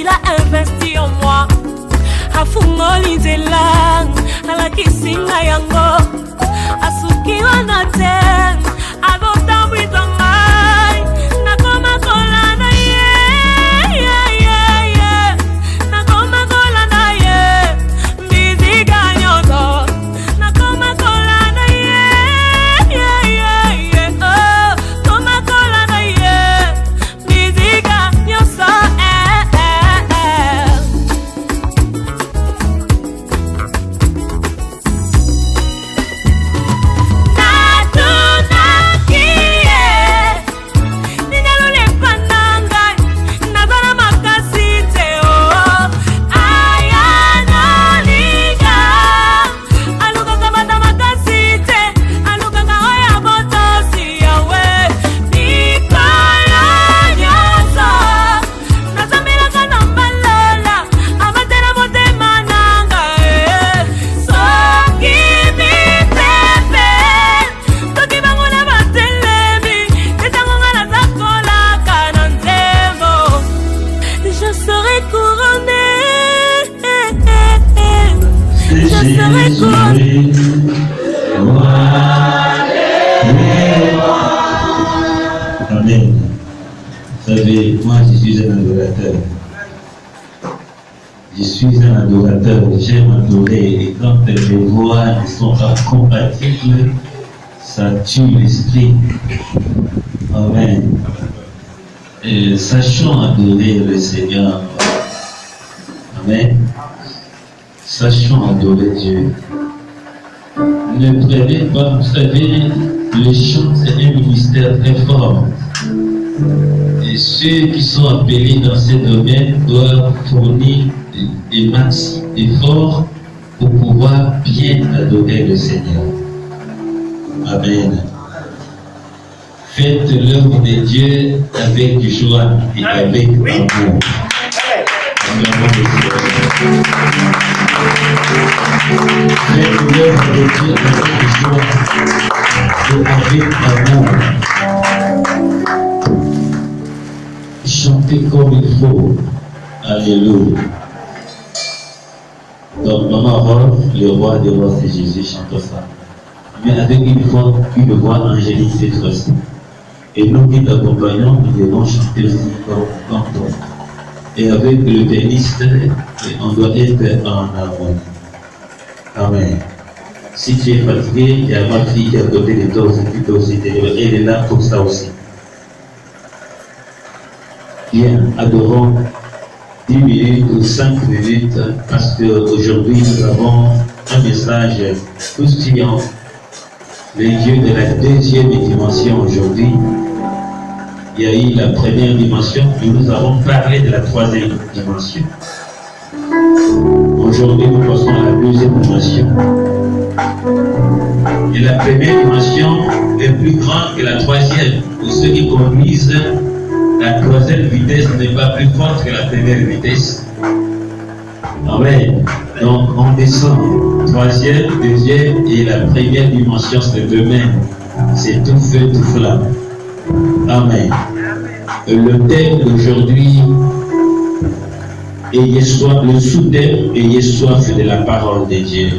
il a investi en moi. Afungoli nzela alakisinga yango asuki wana te agotambwita ngai nakoma kolanda ye nakoma kolanda ye mbiziga nyonso nakoma kolanda ye koma kolanda ye mbiziga nyonso Amen. Vous savez, moi je suis un adorateur. Je suis un adorateur, j'aime adorer. Et quand mes voix ne sont pas compatibles, ça tue l'esprit. Amen. Et sachons adorer le Seigneur. Amen. Sachons adorer Dieu. Ne prenez pas, vous savez, le chant c'est un ministère très fort. Et ceux qui sont appelés dans ces domaines doivent fournir des maxi d'efforts pour pouvoir bien adorer le Seigneur. Amen. Faites l'œuvre de Dieu avec joie et avec amour. Faites l'œuvre de Dieu avec joie et avec amour. Chantez comme il faut. Alléluia. Donc, Maman Rolf, le roi des rois, c'est Jésus, chante ça. Mais avec une voix angélique cette fois-ci. Et nous qui t'accompagnons, nous devons chanter aussi comme canton. Et avec le pianiste, on doit être en harmonie. Amen. Si tu es fatigué, il y a ma fille qui est à côté de toi aussi, qui peut aussi t'aider. Elle est là pour ça aussi. Bien, adorons 10 minutes ou 5 minutes parce qu'aujourd'hui nous avons un message croustillant. Le Dieu de la deuxième dimension aujourd'hui. Il y a eu la première dimension, et nous avons parlé de la troisième dimension. Aujourd'hui, nous passons à la deuxième dimension. Et la première dimension est plus grande que la troisième. Pour ceux qui conduisent, la troisième vitesse n'est pas plus forte que la première vitesse. Amen. Donc, on descend. Troisième, deuxième et la première dimension, c'est demain. C'est tout feu, tout flamme. Amen. Le thème d'aujourd'hui, ayez soif, le sous-thème, ayez soif de la parole de Dieu.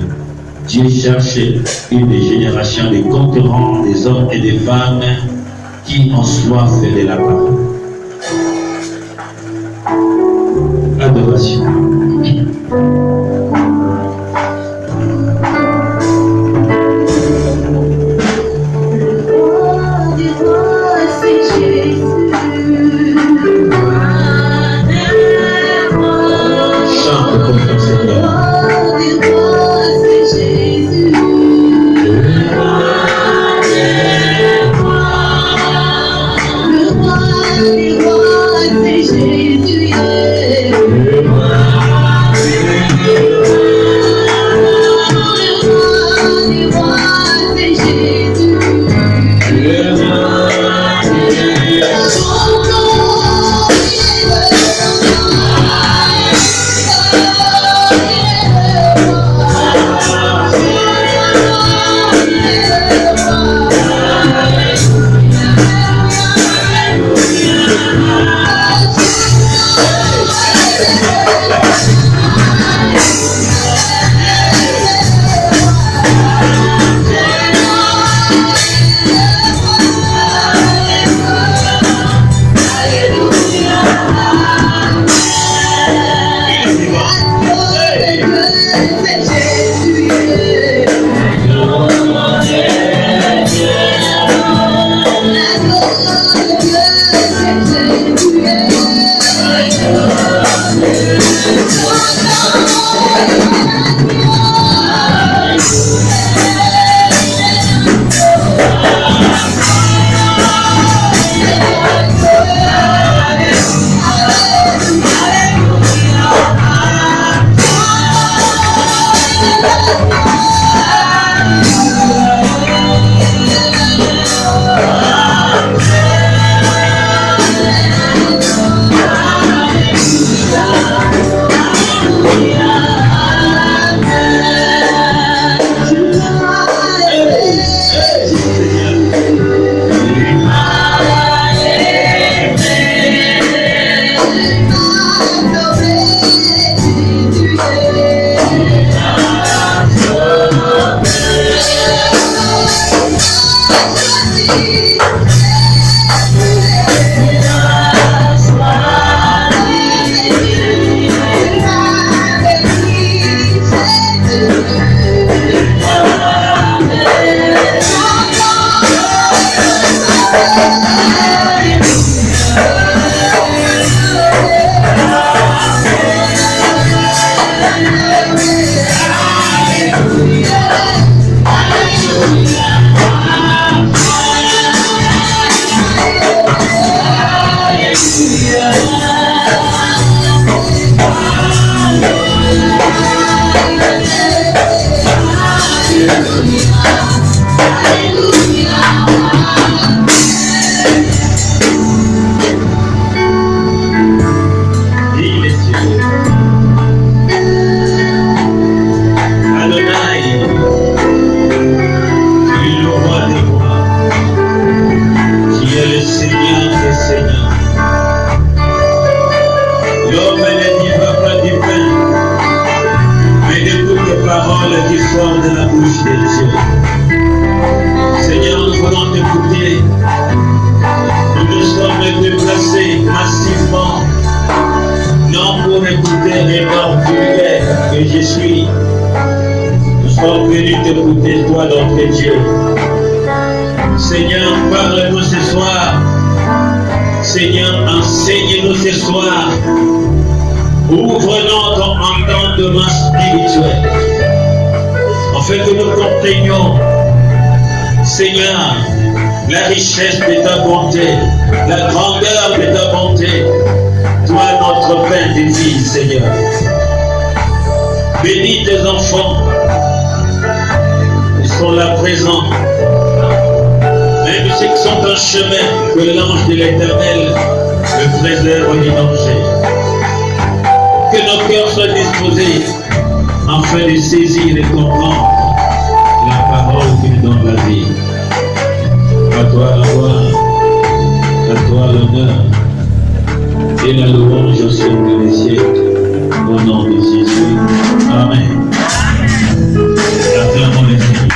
Dieu cherche une génération de concurrents, des hommes et des femmes qui ont soif de la parole. Adoration. Jésus. Seigneur, la richesse de ta bonté, la grandeur de ta bonté, toi notre Père des filles, Seigneur. Bénis tes enfants, ils sont là présents, même ceux qui sont en chemin, que l'ange de l'Éternel le préserve du danger. Que nos cœurs soient disposés afin de saisir et comprendre la parole qui nous donne la vie. À toi la gloire, à toi l'honneur et la louange au siècle des siècles. Au nom de Jésus. Amen. Acclamons les Seigneur.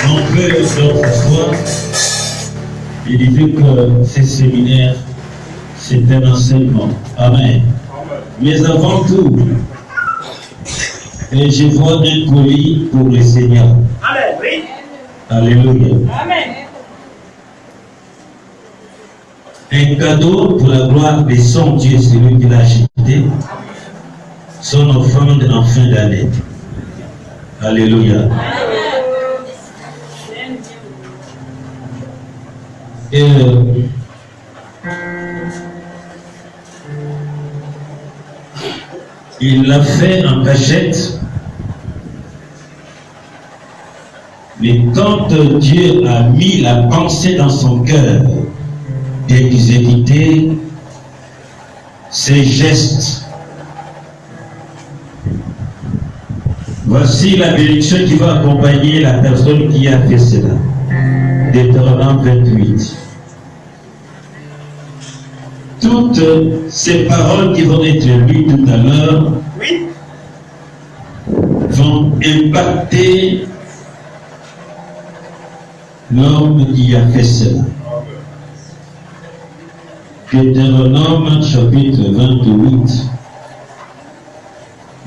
Mon frère, autrefois, il disait que ces séminaires, c'est un enseignement. Amen. Mais avant tout, je vois un colis pour le Seigneur. Amen. Oui. Alléluia. Amen. Un cadeau pour la gloire de son Dieu, celui qui l'a acheté, son offrande en fin d'année. Alléluia. Et il l'a fait en cachette. Mais quand Dieu a mis la pensée dans son cœur d'exécuter ses gestes, voici la bénédiction qui va accompagner la personne qui a fait cela. Deutéronome 28. Toutes ces paroles qui vont être lues tout à l'heure vont impacter l'homme qui a fait cela. Deutéronome chapitre 28.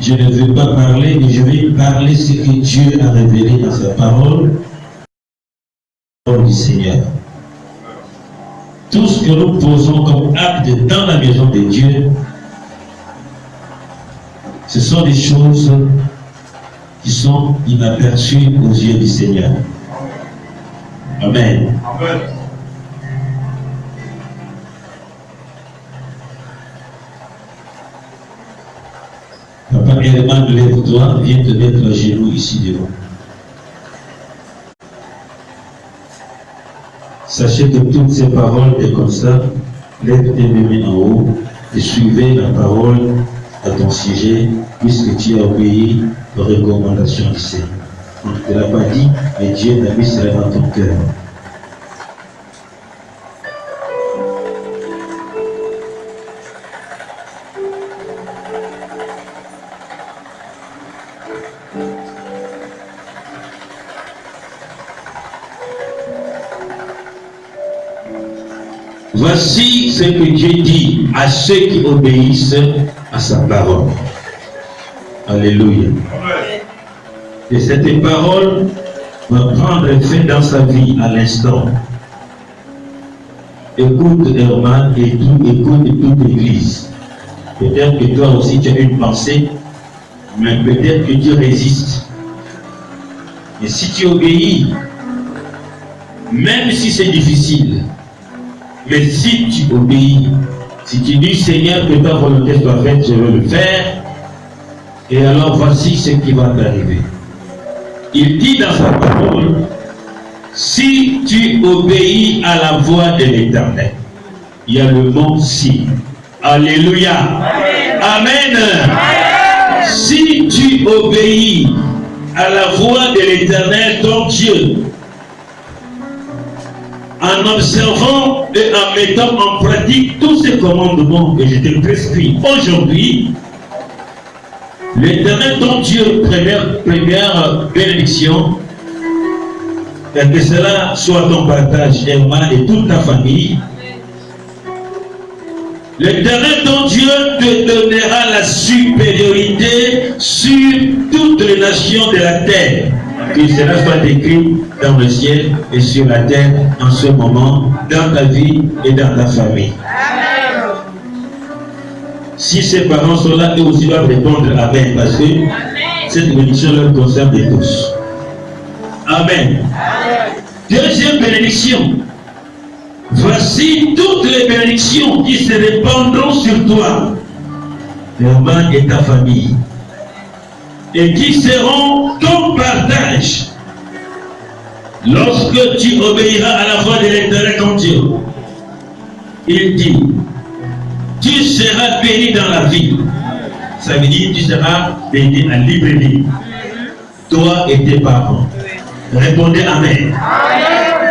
je ne veux pas parler, mais je vais parler ce que Dieu a révélé dans sa parole, la parole du Seigneur. Tout ce que nous posons comme acte dans la maison de Dieu, ce sont des choses qui sont inaperçues aux yeux du Seigneur. Amen. Amen. Papa Herman, lève-toi, viens te mettre à genoux ici devant. Sachez que toutes ces paroles est comme ça. Lève tes mains en haut et suivez la parole à ton sujet, puisque tu as obéi aux recommandations du Seigneur. On ne te l'a pas dit, mais Dieu t'a mis cela dans ton cœur. Voici ce que Dieu dit à ceux qui obéissent à sa parole. Alléluia. Et cette parole va prendre effet dans sa vie à l'instant. Écoute Herman et écoute toute l'église. Peut-être que toi aussi tu as une pensée, mais peut-être que Dieu résiste. Et si tu obéis, même si c'est difficile, mais si tu obéis, si tu dis Seigneur que ta volonté soit faite, je veux le faire, et alors voici ce qui va t'arriver. Il dit dans sa parole, si tu obéis à la voix de l'Éternel, il y a le mot si. Alléluia. Amen. Amen. Si tu obéis à la voix de l'Éternel, ton Dieu, en observant et en mettant en pratique tous ces commandements que je te prescris aujourd'hui, l'Éternel, ton Dieu, première bénédiction, et que cela soit ton partage, Herman et toute ta famille. L'Éternel, ton Dieu, te donnera la supériorité sur toutes les nations de la terre. Que cela soit écrit dans le ciel et sur la terre en ce moment, dans ta vie et dans ta famille. Amen. Si ses parents sont là, eux aussi doivent répondre Amen, parce que cette bénédiction leur concerne tous. Amen. Amen. Deuxième bénédiction. Voici toutes les bénédictions qui se répandront sur toi, Herman et ta famille, et qui seront ton partage lorsque tu obéiras à la voix de l'Éternel ton Dieu. Il dit, tu seras béni dans la vie. Ça veut dire tu seras béni à libre vie. Toi et tes parents. Répondez Amen.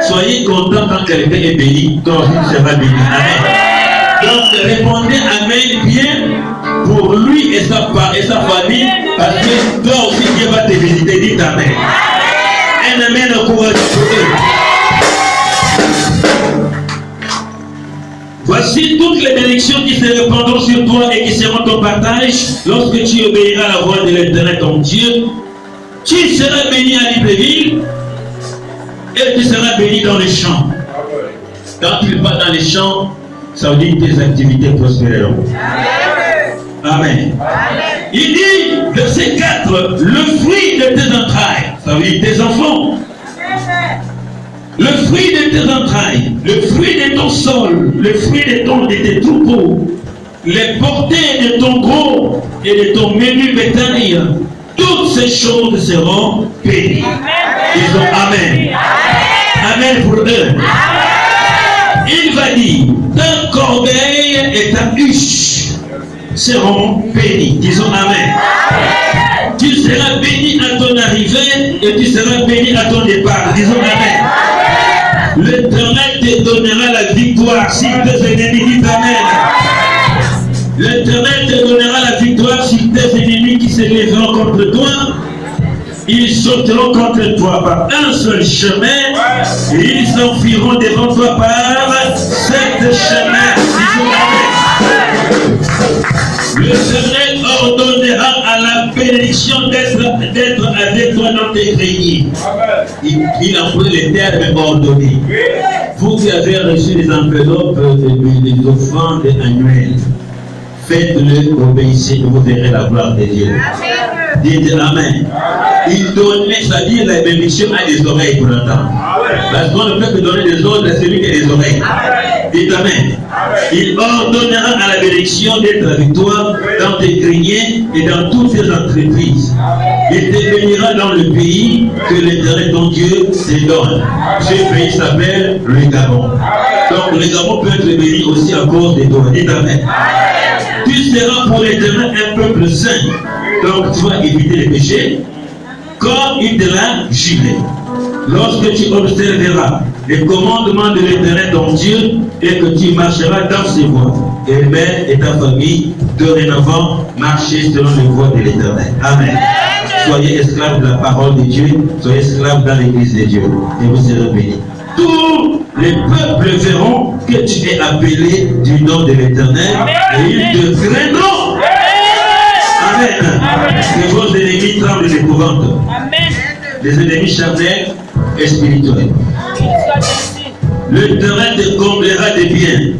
Soyez contents quand quelqu'un est béni, toi aussi tu seras béni. Amen. Donc répondez Amen bien pour lui et sa famille, parce que toi aussi Dieu va te visiter. Dites Amen. Un Amen encourage pour eux. Voici toutes les bénédictions qui se répandront sur toi et qui seront ton partage lorsque tu obéiras à la voix de l'Éternel ton Dieu. Tu seras béni à Libreville et tu seras béni dans les champs. Quand tu vas dans les champs, ça veut dire que tes activités prospéreront. Amen. Il dit, verset 4, le fruit de tes entrailles, ça veut dire tes enfants. Le fruit de tes entrailles, le fruit de ton sol, le fruit de tes troupeaux, les portées de ton gros et de ton menu bétail, toutes ces choses seront bénies. Disons Amen. Amen pour eux. Amen. Il va dire, ta corbeille et ta huche seront bénis. Disons Amen. Amen. Tu seras béni à ton arrivée et tu seras béni à ton départ. Disons Amen. L'Éternel te donnera la victoire si tes ennemis disent Amen. L'Éternel te donnera la victoire si tes ennemis qui se lèveront contre toi, ils sauteront contre toi par un seul chemin et ils s'enfuiront devant toi par 7 chemins. L'Éternel ordonnera à la bénédiction d'être avec toi dans tes greniers. Il emploie les termes ordonnés. Vous qui avez reçu des enveloppes des offrandes annuelles, faites-le, obéissez, vous verrez la gloire de Dieu. Dites Amen. Il donnait, c'est-à-dire la bénédiction a des oreilles pour l'entendre. Parce qu'on ne peut que donner des ordres à celui qui a des oreilles. Dites Amen. Il ordonnera à la bénédiction d'être avec toi dans tes greniers et dans toutes tes entreprises. Il te bénira dans le pays que l'Éternel ton Dieu te donne. Ce pays s'appelle le Gabon. Donc le Gabon peut être béni aussi à cause des doigts. Dites Amen. Tu seras pour l'Éternel un peuple saint. Donc tu vas éviter les péchés comme il te l'a juré. Lorsque tu observeras les commandements de l'Éternel ton Dieu et que tu marcheras dans ses voies, et mère et ta famille dorénavant marcher selon les voies de l'Éternel. Amen. Soyez esclaves de la parole de Dieu, soyez esclaves dans l'église de Dieu et vous serez bénis. Tous les peuples verront que tu es appelé du nom de l'Éternel et ils te craindront. Amen. Que vos ennemis tremblent d'épouvante. Les ennemis charnels et spirituels. L'Éternel te comblera de biens.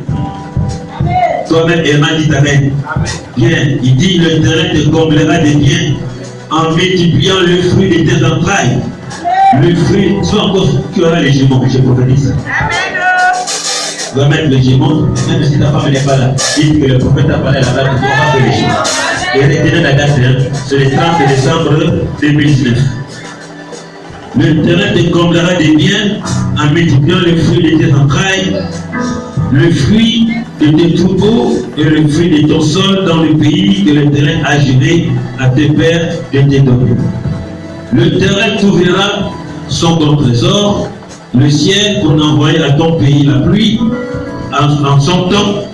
Toi-même, Herman, dit Amen. Bien, il dit l'Éternel te comblera de biens en multipliant le fruit de tes entrailles. Le fruit, soit encore tu auras les jumeaux, je prophétise ça. Tu vas mettre les jumeaux, même si ta femme n'est pas là. Dites que le prophète a parlé là-bas, tu n'auras pas les jumeaux. Et retenez la date, c'est le 30 décembre 2019. L'Éternel te comblera des biens en multipliant le fruit de tes entrailles, le fruit de tes troupeaux et le fruit de ton sol dans le pays que l'Éternel a juré à tes pères de te donner. L'Éternel t'ouvrira son bon trésor, le ciel, pour envoyer à ton pays la pluie en son temps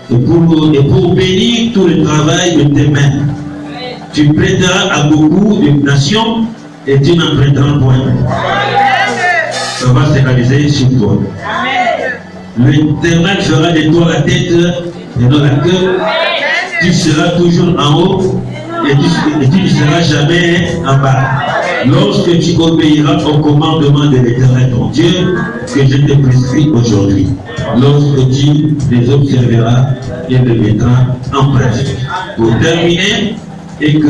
et pour bénir tout le travail de tes mains. Tu prêteras à beaucoup de nations et tu n'en prêteras point. Ça va se réaliser sur toi. L'Éternel fera de toi la tête et non la queue. Tu seras toujours en haut et tu ne seras jamais en bas. Lorsque tu obéiras au commandement de l'Éternel ton Dieu que je te prescris aujourd'hui, lorsque tu les observeras et les mettras en pratique. Pour terminer, et que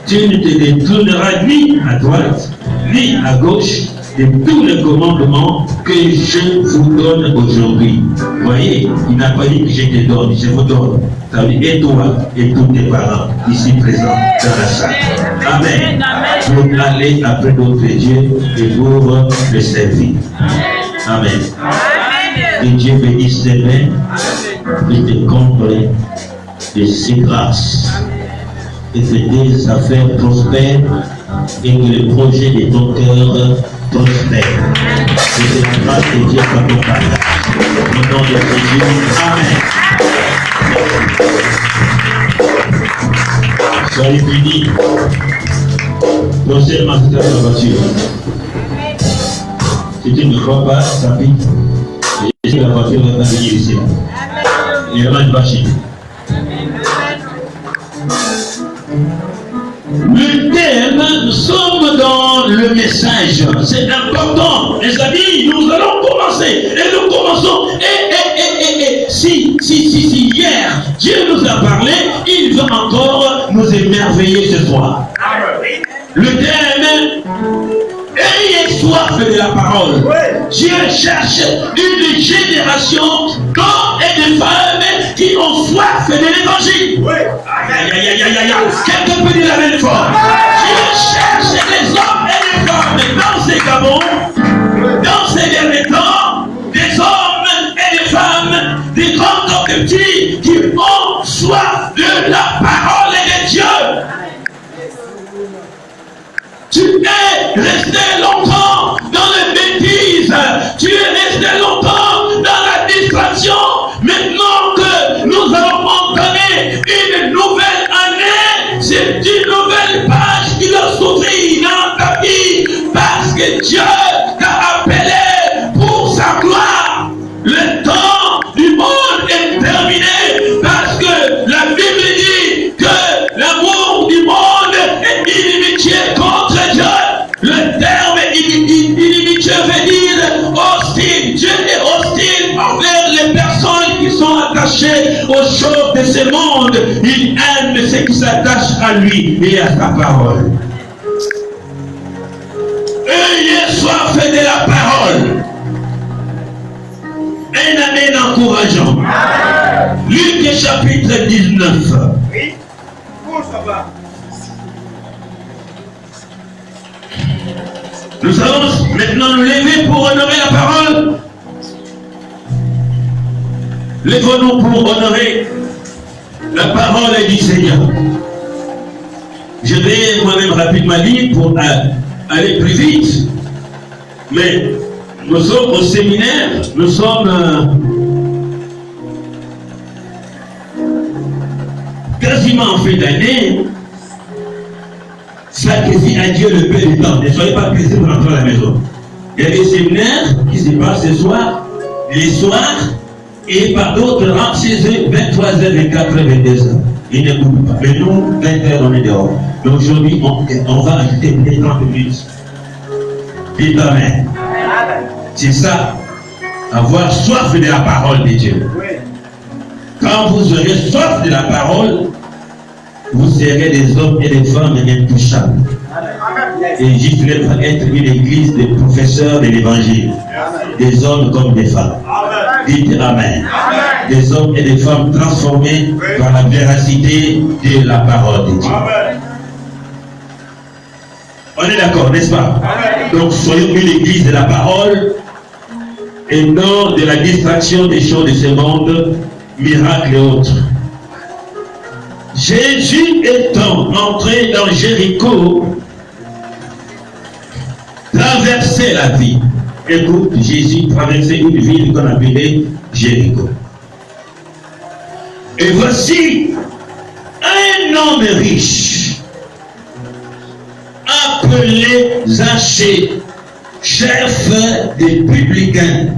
tu ne te détourneras ni à droite ni à gauche de tous les commandements que je vous donne aujourd'hui. Voyez, il n'a pas dit que je te donne, je vous donne. Ça veut dire et toi et tous tes parents ici présents dans la salle. Amen. Vous allez après d'autres dieux et vous les servir. Amen. Que Dieu bénisse tes mains et te comble de ses grâces. Et que tes affaires prospèrent et que le projet de ton cœur prospère. Que cette grâce de Dieu t'accompagne. Au nom de Jésus. Amen. Soyez bénis. Prochainement, c'est dans la voiture. Si tu ne crois pas, ça pique. Et la voiture va venir ici. Et elle va te bâcher. Le thème, nous sommes dans le message. C'est important. Les amis, nous allons commencer. Et nous commençons. Si hier, Dieu nous a parlé, il veut encore nous émerveiller ce soir. Le thème, ayez soif de la parole. Dieu cherche une génération d'hommes et de femmes qui ont soif de l'évangile. Quelqu'un peut dire la même fois. Dieu cherche des hommes et des femmes dans ces gabons, dans ces derniers temps, des hommes et des femmes, des grands comme des petits, qui ont soif de la parole de Dieu. Tu es resté longtemps dans les bêtises. Tu es resté longtemps dans la distraction. Maintenant que nous allons entamer une nouvelle année, c'est une nouvelle page qui doit s'ouvrir dans ta vie. Parce que Dieu t'a de ce monde, il aime ceux qui s'attachent à lui et à sa parole. Ayez soif de la parole. Un amen encourageant. Luc chapitre 19. Oui. Bon, ça va. Nous allons maintenant nous lever pour honorer la parole. Lèvons-nous pour honorer la parole du Seigneur. Je vais moi-même rapidement lire pour aller plus vite. Mais nous sommes au séminaire, nous sommes quasiment en fin d'année. Sacrifiez à Dieu le peu de temps. Ne soyez pas pressés pour rentrer à la maison. Il y a des séminaires qui se passent ce soir, les soirs, et par d'autres rentrent chez eux 23h, 24h, 22h. Ils n'écoutent pas. Mais nous, 20h, on est dehors. Donc aujourd'hui, on va ajouter peut-être 30 minutes. Dites Amen. C'est ça, avoir soif de la parole de Dieu. Quand vous aurez soif de la parole, vous serez des hommes et des femmes intouchables. Et Giflet va être une église de professeurs de l'évangile. Des hommes comme des femmes. Dites Amen. Des hommes et des femmes transformés par la véracité de la parole de Dieu. On est d'accord, n'est-ce pas? Donc soyons une église de la parole et non de la distraction des choses de ce monde, miracles et autres. Jésus étant entré dans Jéricho, traversait la ville. Écoute, Jésus traversait une ville qu'on appelait Jéricho. Et voici un homme riche, appelé Zachée, chef des publicains,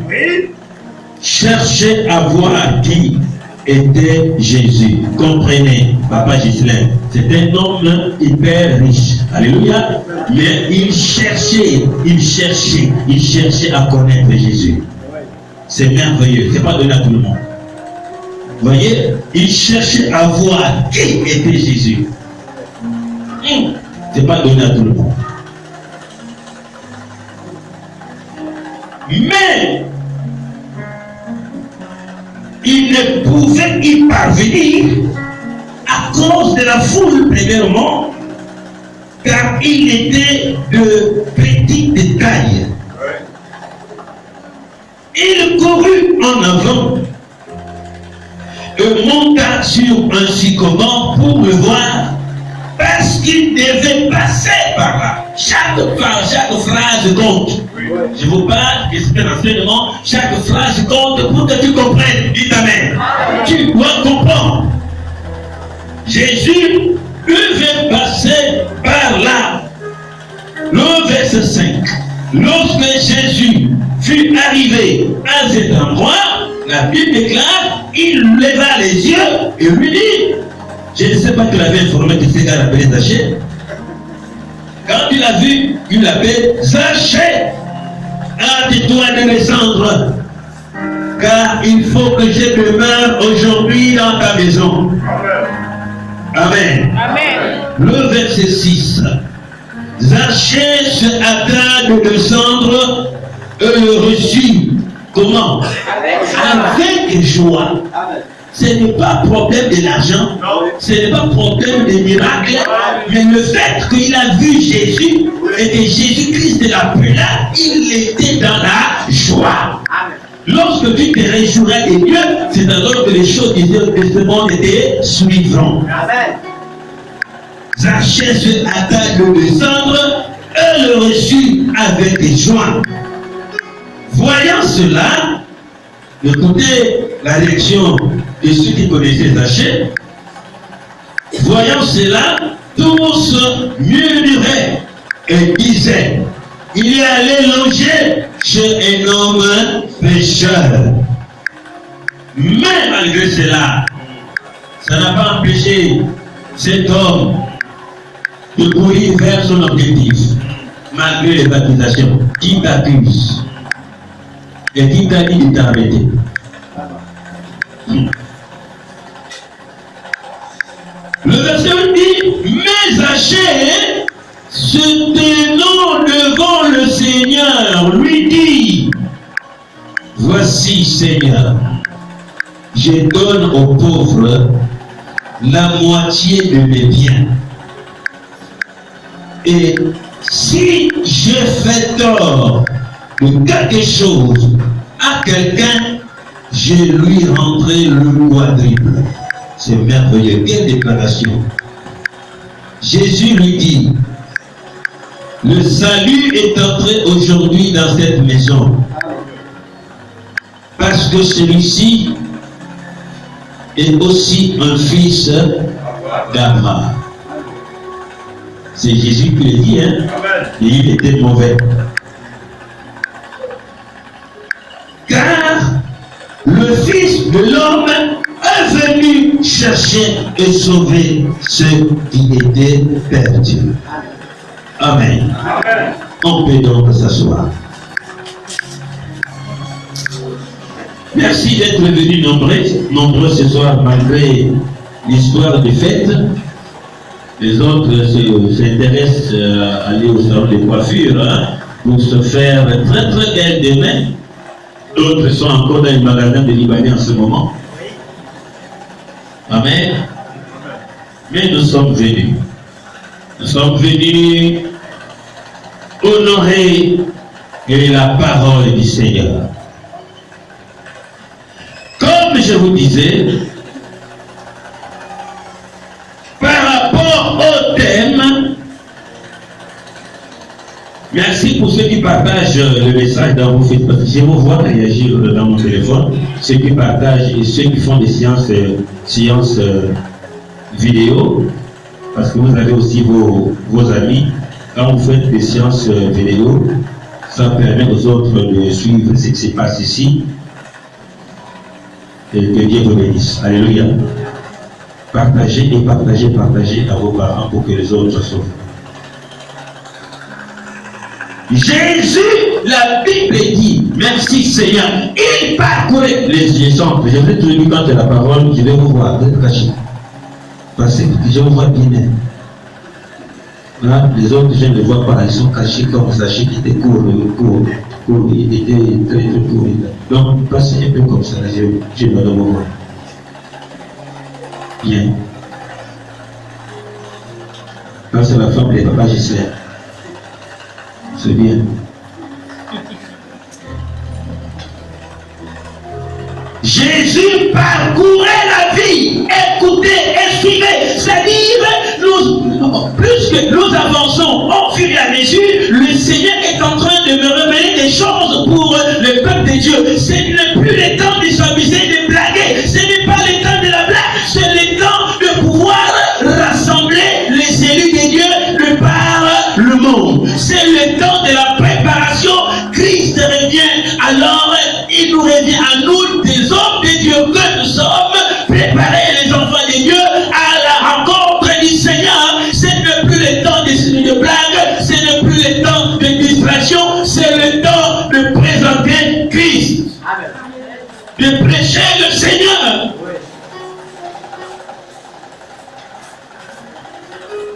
cherchait à voir qui était Jésus. Comprenez, Papa Gislain, c'est un homme hyper riche. Alléluia. Mais il cherchait à connaître Jésus. C'est merveilleux. C'est pas donné à tout le monde. Vous voyez, il cherchait à voir qui était Jésus. C'est pas donné à tout le monde. Mais il ne pouvait y parvenir à cause de la foule, premièrement, car il était de petite taille. Il courut en avant et monta sur un sycomore pour le voir, parce qu'il devait passer par là. Chaque phrase compte. Je vous parle, et c'est un enseignement, chaque phrase compte pour que tu comprennes. Dis Amen. Tu dois comprendre. Jésus devait passer par là. Le verset 5. Lorsque Jésus fut arrivé à cet endroit, la Bible déclare, il leva les yeux et lui dit, je ne sais pas qu'il avait informé que c'est gars appelé Zachée. Quand il a vu, il l'appelle Zachée. Hâte-toi de descendre, car il faut que je demeure aujourd'hui dans ta maison. Amen. Amen. Le verset 6. Zachée se hâta de descendre et le reçut. Comment? Avec joie. Ce n'est pas problème de l'argent, ce n'est pas problème de miracle, mais le fait qu'il a vu Jésus et que Jésus-Christ l'appela, il était dans la joie. Lorsque tu te réjouiras de Dieu, c'est alors que les choses de ce monde te suivront. Zachée se hâta de descendre et le reçut avec joie. Voyant cela, écoutez la réaction de ceux qui connaissaient Zachée. Voyant cela, tous murmuraient et disaient, il est allé loger chez un homme pécheur. Mais malgré cela, ça n'a pas empêché cet homme de courir vers son objectif, malgré les accusations. Qui t'accuse? Et qui t'a dit de t'arrêter? Le verset dit, mais Zachée, se tenant devant le Seigneur, lui dit, voici Seigneur, je donne aux pauvres la moitié de mes biens. Et si je fais tort de quelque chose à quelqu'un, je lui rendrai le quadruple. C'est merveilleux. Quelle déclaration. Jésus lui dit, le salut est entré aujourd'hui dans cette maison. Parce que celui-ci est aussi un fils d'Abraham. C'est Jésus qui le dit, hein? Et il était mauvais. Car le Fils de l'homme est venu chercher et sauver ceux qui étaient perdus. Amen. Amen. On peut donc s'asseoir. Merci d'être venus nombreux ce soir malgré l'histoire des fêtes. Les autres s'intéressent à aller au salon de coiffure, hein, pour se faire très très belle demain. D'autres sont encore dans les magasins de Libanais en ce moment. Amen. Mais nous sommes venus. Nous sommes venus honorer la parole du Seigneur. Comme je vous disais, merci pour ceux qui partagent le message dans vos Facebook. Je vous vois réagir dans mon téléphone. Ceux qui partagent et ceux qui font des séances vidéo. Parce que vous avez aussi vos amis. Quand vous faites des séances vidéo, ça permet aux autres de suivre ce qui se passe ici. Et que Dieu vous bénisse. Alléluia. Partagez et partagez à vos parents pour que les autres soient sauvés. Jésus, la Bible dit, merci Seigneur, il parcourait les exemples. Je vais te dire quand la parole, je vais vous voir, vous êtes cachés. Parce que je vous vois bien. Là, les autres, je ne les vois pas, ils sont cachés comme sachez qui était court, il était très très court. Donc, passez un peu comme ça, je dois le voir. Bien. Quand c'est la femme des papas Gisèle. C'est bien. Jésus parcourait la vie, écoutez et suivez. C'est-à-dire, plus que nous avançons au fur et à mesure, le Seigneur est en train de me révéler des choses pour le peuple de Dieu. Ce n'est plus le temps de s'amuser, de blaguer. Ce n'est pas le temps de la blague. C'est le temps de pouvoir rassembler les élus de Dieu de par le monde. C'est le temps de la préparation. Christ revient. Alors, il nous revient à nous, des hommes de Dieu que nous sommes, préparer les enfants de Dieu à la rencontre du Seigneur. Ce n'est plus le temps de blagues, ce n'est plus le temps de distraction, c'est le temps de présenter Christ. Amen. De prêcher le Seigneur.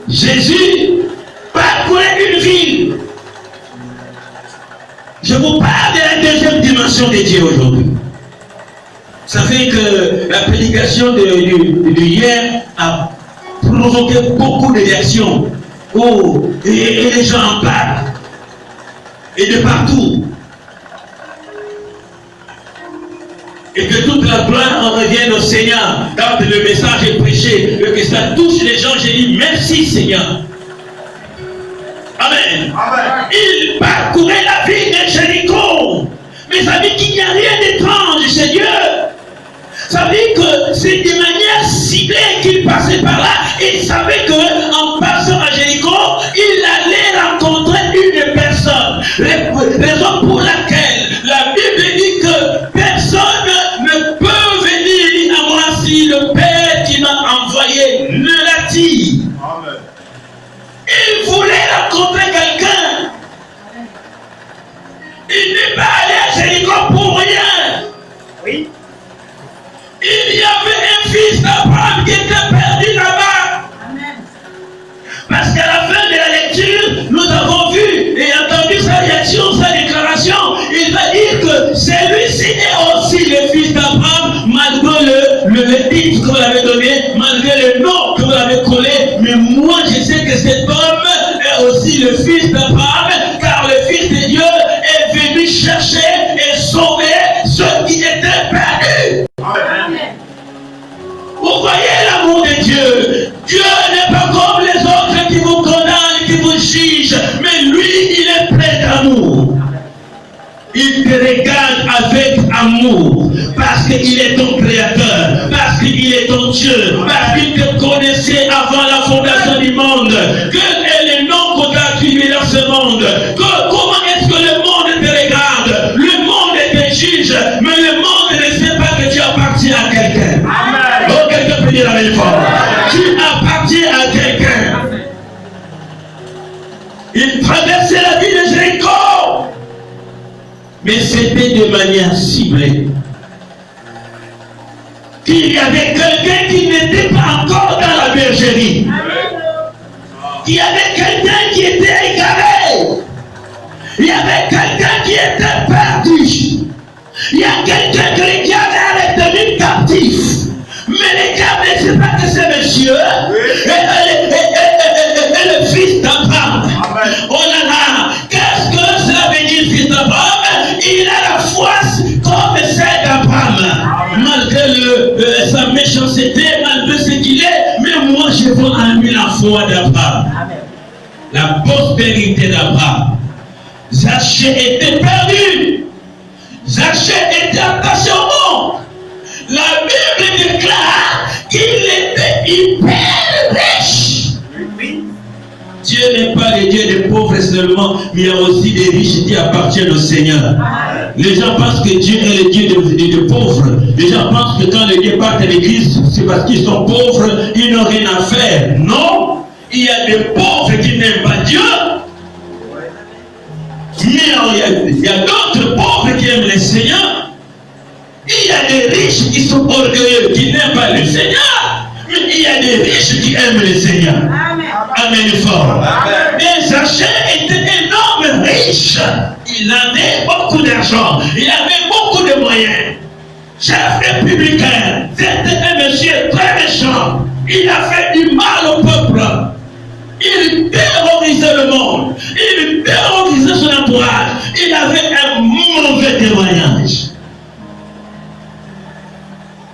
Jésus parcourait une ville. Je vous parle de la deuxième dimension de Dieu aujourd'hui. Ça fait que la prédication de hier a provoqué beaucoup de réactions. Oh, et les gens en parlent. Et de partout. Et que toute la gloire en revienne au Seigneur. Quand le message est prêché, et que ça touche les gens, j'ai dit merci Seigneur. Amen. Amen. Il parcourait la ville de Jéricho. Mais ça veut dire qu'il n'y a rien d'étrange chez Dieu. Ça veut dire que c'est de manière ciblée qu'il passait par là. Et il savait qu'en passant à Jéricho, il allait rencontrer une personne. Raison pour laquelle la Bible dit que personne ne peut venir à moi si le Père qui m'a envoyé ne l'attire. Amen. Il voulait rencontrer quelqu'un. Il n'est pas allé à Jéricho pour rien. Oui. Il y avait un fils d'Abraham qui était perdu là-bas. de Dieu. Dieu n'est pas comme les autres qui vous condamnent, qui vous jugent, mais lui, il est plein d'amour. Il te regarde avec amour, parce qu'il est ton créateur, parce qu'il est ton Dieu, parce qu'il te connaissait avant la fondation du monde. Quel est le nom qu'on t'a attribué dans ce monde? Comment est-ce que le monde te regarde? Le monde te juge, mais le monde ne sait pas que tu appartiens à quelqu'un. Oh, quelqu'un peut dire la même fois. Tu appartiens à quelqu'un. Il traversait la vie de Jéricho. Mais c'était de manière ciblée. Qu'il y avait quelqu'un qui n'était pas encore dans la bergerie. Il y avait quelqu'un qui était égaré. Il y avait quelqu'un qui était perdu. Il y a quelqu'un que le diable a retenu captif. Mais le diable ne sait pas que c'est monsieur et le fils d'Abraham. Oh là là, qu'est-ce que cela veut dire, fils d'Abraham? Il a la foi comme celle d'Abraham. Malgré sa méchanceté, malgré ce qu'il est, mais moi je veux en lui la foi d'Abraham. La postérité d'Abraham. Zachée était perdu. Zachée était attaché au monde. La Bible déclare qu'il était hyper riche. Dieu n'est pas le Dieu des pauvres seulement, mais il y a aussi des riches qui appartiennent au Seigneur. Les gens pensent que Dieu est le Dieu des pauvres. Les gens pensent que quand les dieux partent à l'église, c'est parce qu'ils sont pauvres, ils n'ont rien à faire. Non, il y a des pauvres qui n'aiment pas Dieu. Mais il y a d'autres pauvres qui aiment le Seigneur. Il y a des riches qui sont orgueilleux, qui n'aiment pas le Seigneur. Mais il y a des riches qui aiment le Seigneur. Amen fort. Et Zachée était énorme riche. Il avait beaucoup d'argent. Il avait beaucoup de moyens. Chef républicain. C'était un monsieur très méchant. Il a fait du mal au peuple. Il terrorisait le monde. Il terrorisait son entourage. Il avait un mauvais témoignage.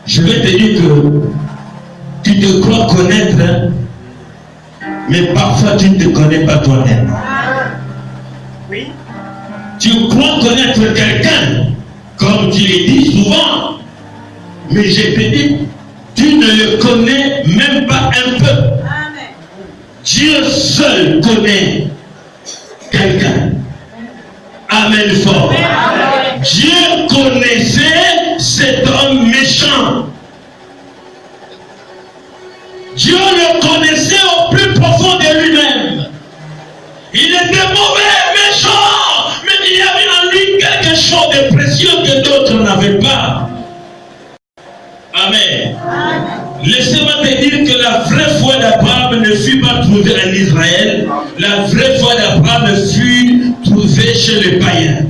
Je vais te dire que tu te crois connaître, mais parfois tu ne te connais pas toi-même. Oui. Tu crois connaître quelqu'un, comme tu le dis souvent, mais je te dis, tu ne le connais même pas un peu. Amen. Dieu seul connaît quelqu'un. Amen fort. Amen. Dieu connaissait cet homme méchant. Dieu le connaissait au plus profond de lui-même. Il était mauvais, méchant, mais il y avait en lui quelque chose de précieux que d'autres n'avaient pas. Amen. Laissez-moi te dire que la vraie foi d'Abraham ne fut pas trouvée en Israël. La vraie foi d'Abraham fut trouvée chez les païens.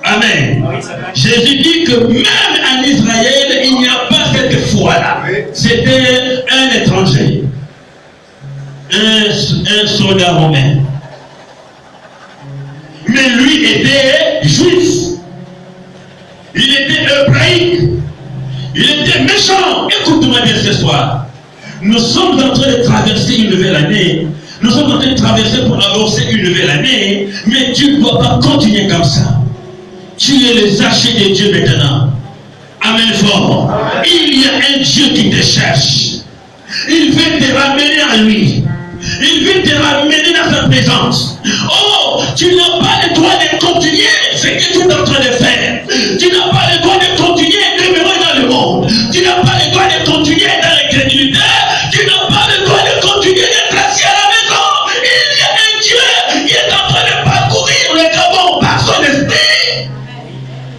Amen. Jésus dit que même en Israël, il n'y a pas cette foi-là. C'était un étranger. Un soldat romain. Mais lui était juif. Il était hébraïque. Il était méchant. Écoute-moi bien ce soir. Nous sommes en train de traverser une nouvelle année. Nous sommes en train de traverser pour avancer une nouvelle année. Mais tu ne dois pas continuer comme ça. Tu es le Zachée de Dieu maintenant. Amen fort. Il y a un Dieu qui te cherche. Il veut te ramener à lui. Il veut te ramener dans sa présence. Oh, tu n'as pas le droit de continuer ce que tu es en train de faire. Tu n'as pas le droit de continuer de demeurer dans le monde. Tu n'as pas le droit de continuer dans l'incrédulité. Tu n'as pas le droit de continuer d'être assis à la maison. Il y a un Dieu qui est en train de parcourir le Gabon par son esprit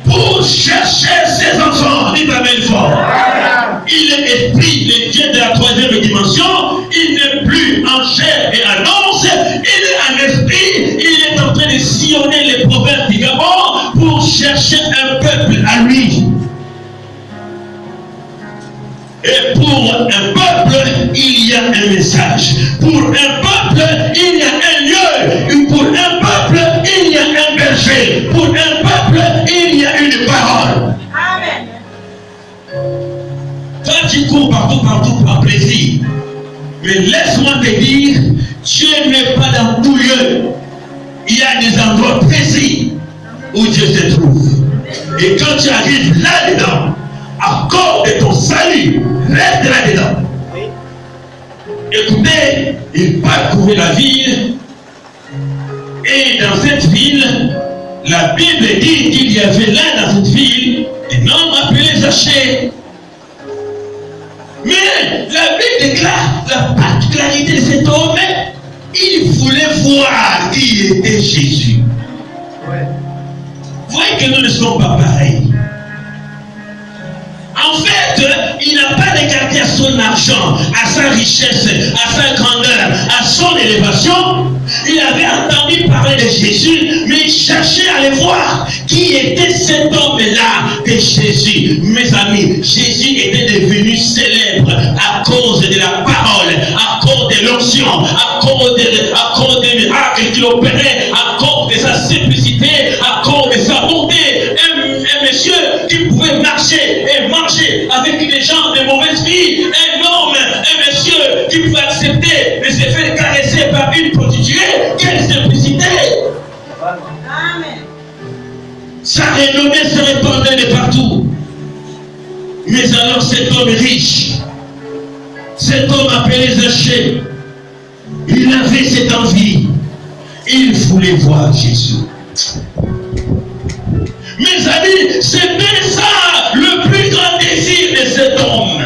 pour chercher ses enfants. Dites amen fort. Il est esprit, le Dieu de la troisième dimension. Il n'est plus en chair et en os. Il est en esprit. Il est en train de sillonner les provinces du Gabon pour chercher un peuple à lui. Et pour un peuple, il y a un message. Pour un peuple, il y a un lieu. Pour un peuple, il y a un berger. Pour un peuple, il y a une parole. Amen. Quand tu cours par partout par plaisir. Mais laisse-moi te dire, Dieu n'est pas dans tout lieu. Il y a des endroits précis où Dieu se trouve. Et quand tu arrives là-dedans, à cause de ton salut, reste là-dedans. Écoutez, il parcourait la ville. Et dans cette ville, la Bible dit qu'il y avait là dans cette ville un homme appelé Zachée. Mais la Bible déclare la particularité de cet homme. Il voulait voir qui était Jésus. Vous voyez que nous ne sommes pas pareils. En fait, il n'a pas regardé à son argent, à sa richesse, à sa grandeur, à son élévation. Il avait entendu parler de Jésus, mais il cherchait à aller voir qui était cet homme-là de Jésus. Mes amis, Jésus était devenu célèbre à cause de la parole, à cause de l'onction, à cause des miracles qu'il opérait, à cause de sa simplicité, à cause de sa bonté. Un monsieur qui pouvait marcher et manger avec des gens de mauvaise vie, un monsieur qui pouvait accepter de se faire caresser par une prostituée. Quelle simplicité! Amen. Sa renommée se répandait de partout. Mais alors cet homme riche, cet homme appelé Zachée, il avait cette envie. Il voulait voir Jésus. Mes amis, c'était ça le plus grand désir de cet homme.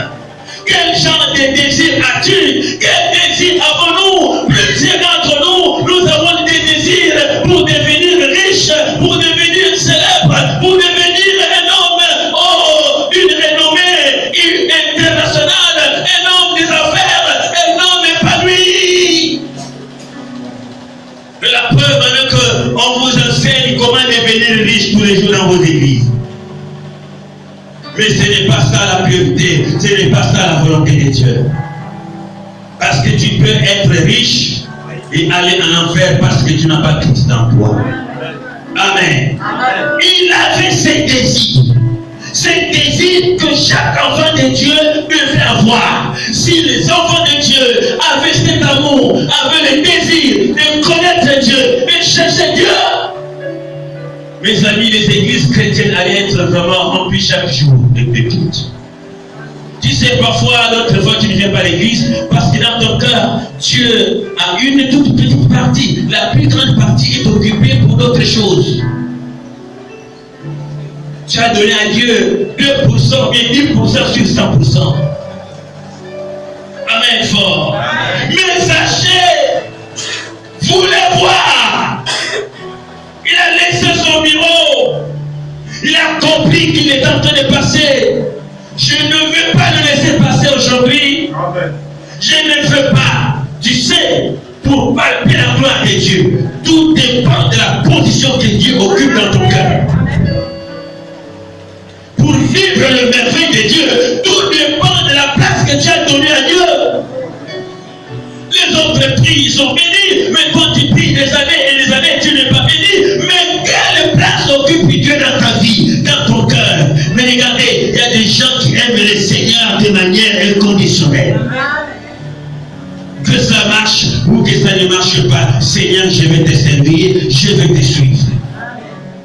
Quel genre de désir as-tu? Quel désir avons-nous? Plusieurs d'entre nous avons des désirs pour devenir riches, pour devenir célèbres, pour devenir un homme, une renommée internationale, un homme des affaires, un homme épanoui. Mais la preuve est qu'on vous enseigne comment devenir riche tous les jours dans vos églises. Mais ce n'est pas ça la pureté, ce n'est pas ça la volonté de Dieu. Parce que tu peux être riche et aller en enfer parce que tu n'as pas Christ en toi. Amen. Il avait ces désirs. Ces désirs que chaque enfant de Dieu devait avoir. Si les enfants de Dieu avaient cet amour, avaient le désir de connaître Dieu, de chercher Dieu, mes amis, les églises chrétiennes allaient être vraiment remplies chaque jour de toutes. Tu sais, parfois, d'autres fois, tu ne viens pas à l'église parce que dans ton cœur, Dieu a une toute petite partie. La plus grande partie est occupée pour d'autres choses. Tu as donné à Dieu 2%, bien 10% sur 100%. Amen, fort. Mais Zachée voulait voir. Il a laissé son bureau. Il a compris qu'il est en train de passer. Je ne veux pas le laisser passer aujourd'hui. Je ne veux pas. Tu sais, pour palper la gloire de Dieu, tout dépend de la position que Dieu occupe dans ton cœur. Pour vivre le merveille de Dieu, tout dépend de la place que tu as donnée à Dieu. Les autres prient, ils sont bénis, mais quand tu pries des années et des années, tu n'es pas béni. Mais quelle place occupe Dieu dans ta vie, dans ton cœur? Mais regardez, il y a des gens qui aiment le Seigneur de manière inconditionnelle. Que ça marche ou que ça ne marche pas, Seigneur, je vais te servir, je vais te suivre.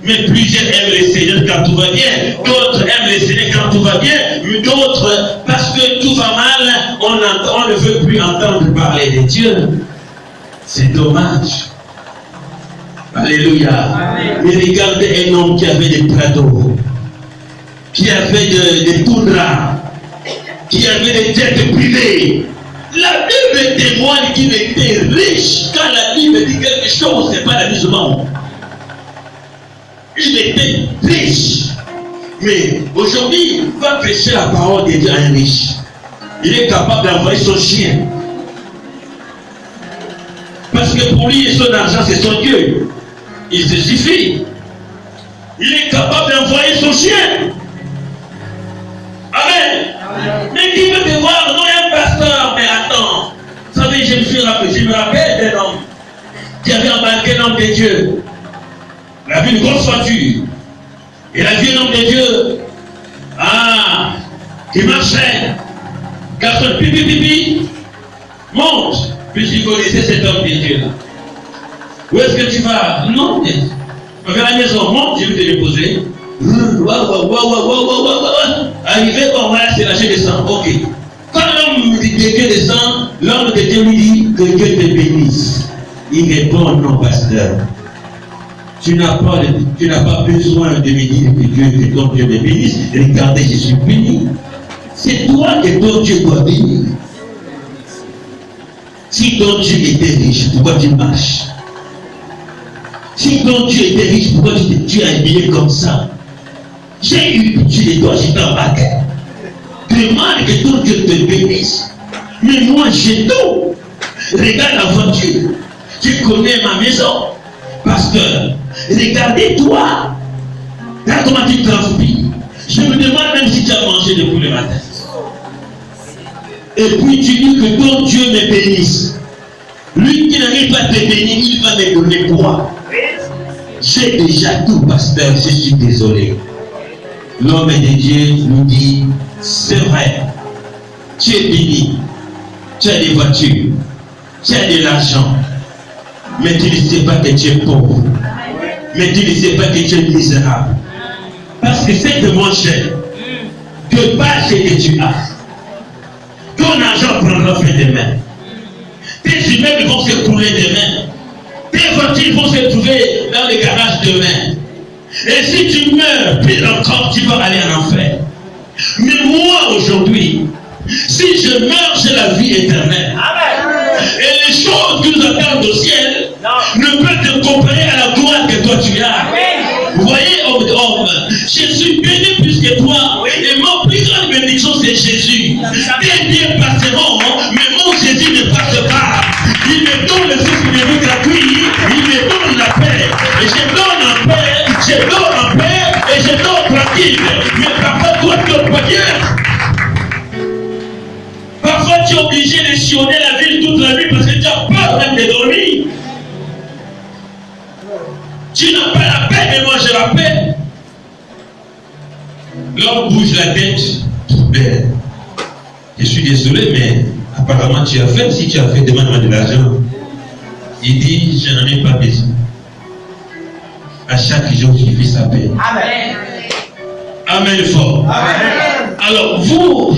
Mais plusieurs aiment le Seigneur quand tout va bien, d'autres aiment le Seigneur quand tout va bien, mais d'autres, parce que tout va mal, on ne veut plus entendre parler de Dieu. C'est dommage. Alléluia. Amen. Mais regardez un homme qui avait des prados, qui avait des toundras, qui avait des jets privés. La Bible témoigne qu'il était riche. Quand la Bible dit quelque chose, ce n'est pas l'amusement. Il était riche. Mais aujourd'hui, il va prêcher la parole de Dieu à un riche. Il est capable d'envoyer son chien. Parce que pour lui, son argent, c'est son Dieu. Il se suffit. Il est capable d'envoyer son chien. Amen. Amen. Mais qui veut te voir? Non, il y a un pasteur. Mais attends. Vous savez, je me rappelle d'un homme qui avait embarqué un homme de Dieu. Il avait une grosse voiture. Il a vu un homme de Dieu. Qui marchait. Garçon, pipi, monte. Puis je connaissais cet homme de Dieu là. Où est-ce que tu vas? Non, vers la maison, monte, je vais te déposer. Arrivé, bon, voilà, c'est là, je descends. Ok. Quand l'homme de Dieu descend, l'homme de Dieu lui dit que Dieu te bénisse. Il répond non, pasteur. Tu n'as pas besoin de me dire que ton Dieu me bénisse. Regardez, je suis béni. C'est toi que ton Dieu doit bénir. Si ton Dieu était riche, pourquoi tu marches? Si ton Dieu était riche, pourquoi tu es habillé comme ça? J'ai eu pitié de toi, j'étais en bagarre. Demande que ton Dieu te bénisse. Mais moi, j'ai tout. Regarde la voiture. Tu connais ma maison. Pasteur, regardez-toi. Regarde comment tu transpires. Je me demande même si tu as mangé depuis le matin. Et puis tu dis que ton Dieu me bénisse. Lui qui n'arrive pas à te bénir, il va me donner quoi? J'ai déjà tout, pasteur, je suis désolé. L'homme de Dieu nous dit, c'est vrai, tu es béni, tu as des voitures, tu as de l'argent, mais tu ne sais pas que tu es pauvre, mais tu ne sais pas que tu es misérable. Parce que c'est de mon cher, que pas ce que tu as. Ton argent prendra fin demain. Tes immeubles vont se couler demain. Tes voitures vont se trouver dans les garages demain. Et si tu meurs, pire encore, tu vas aller en enfer. Mais moi, aujourd'hui, si je meurs, j'ai la vie éternelle. Amen. Et les choses qui nous attendent au ciel ne peuvent te comparer à la gloire que toi tu as. Amen. Vous voyez, homme, je suis béni plus que toi. Et mon plus grande bénédiction, c'est Jésus. Tes biens passeront, mais mon Jésus ne passe pas. Il me donne le Fils de vie gratuit. Il me donne la paix. Et je donne en paix. Je donne en paix. Et je donne tranquille. Mais parfois, toi, tu n'as pas bien. Parfois, tu es obligé de sillonner la ville toute la nuit parce que tu as peur même de dormir. Tu n'as pas la paix, mais moi j'ai la paix. L'homme bouge la tête. Ben, je suis désolé, mais apparemment tu as fait. Si tu as fait, demande-moi de l'argent. Il dit, je n'en ai pas besoin. À chaque jour, je fais sa paix. Amen. Amen fort. Amen. Alors, vous,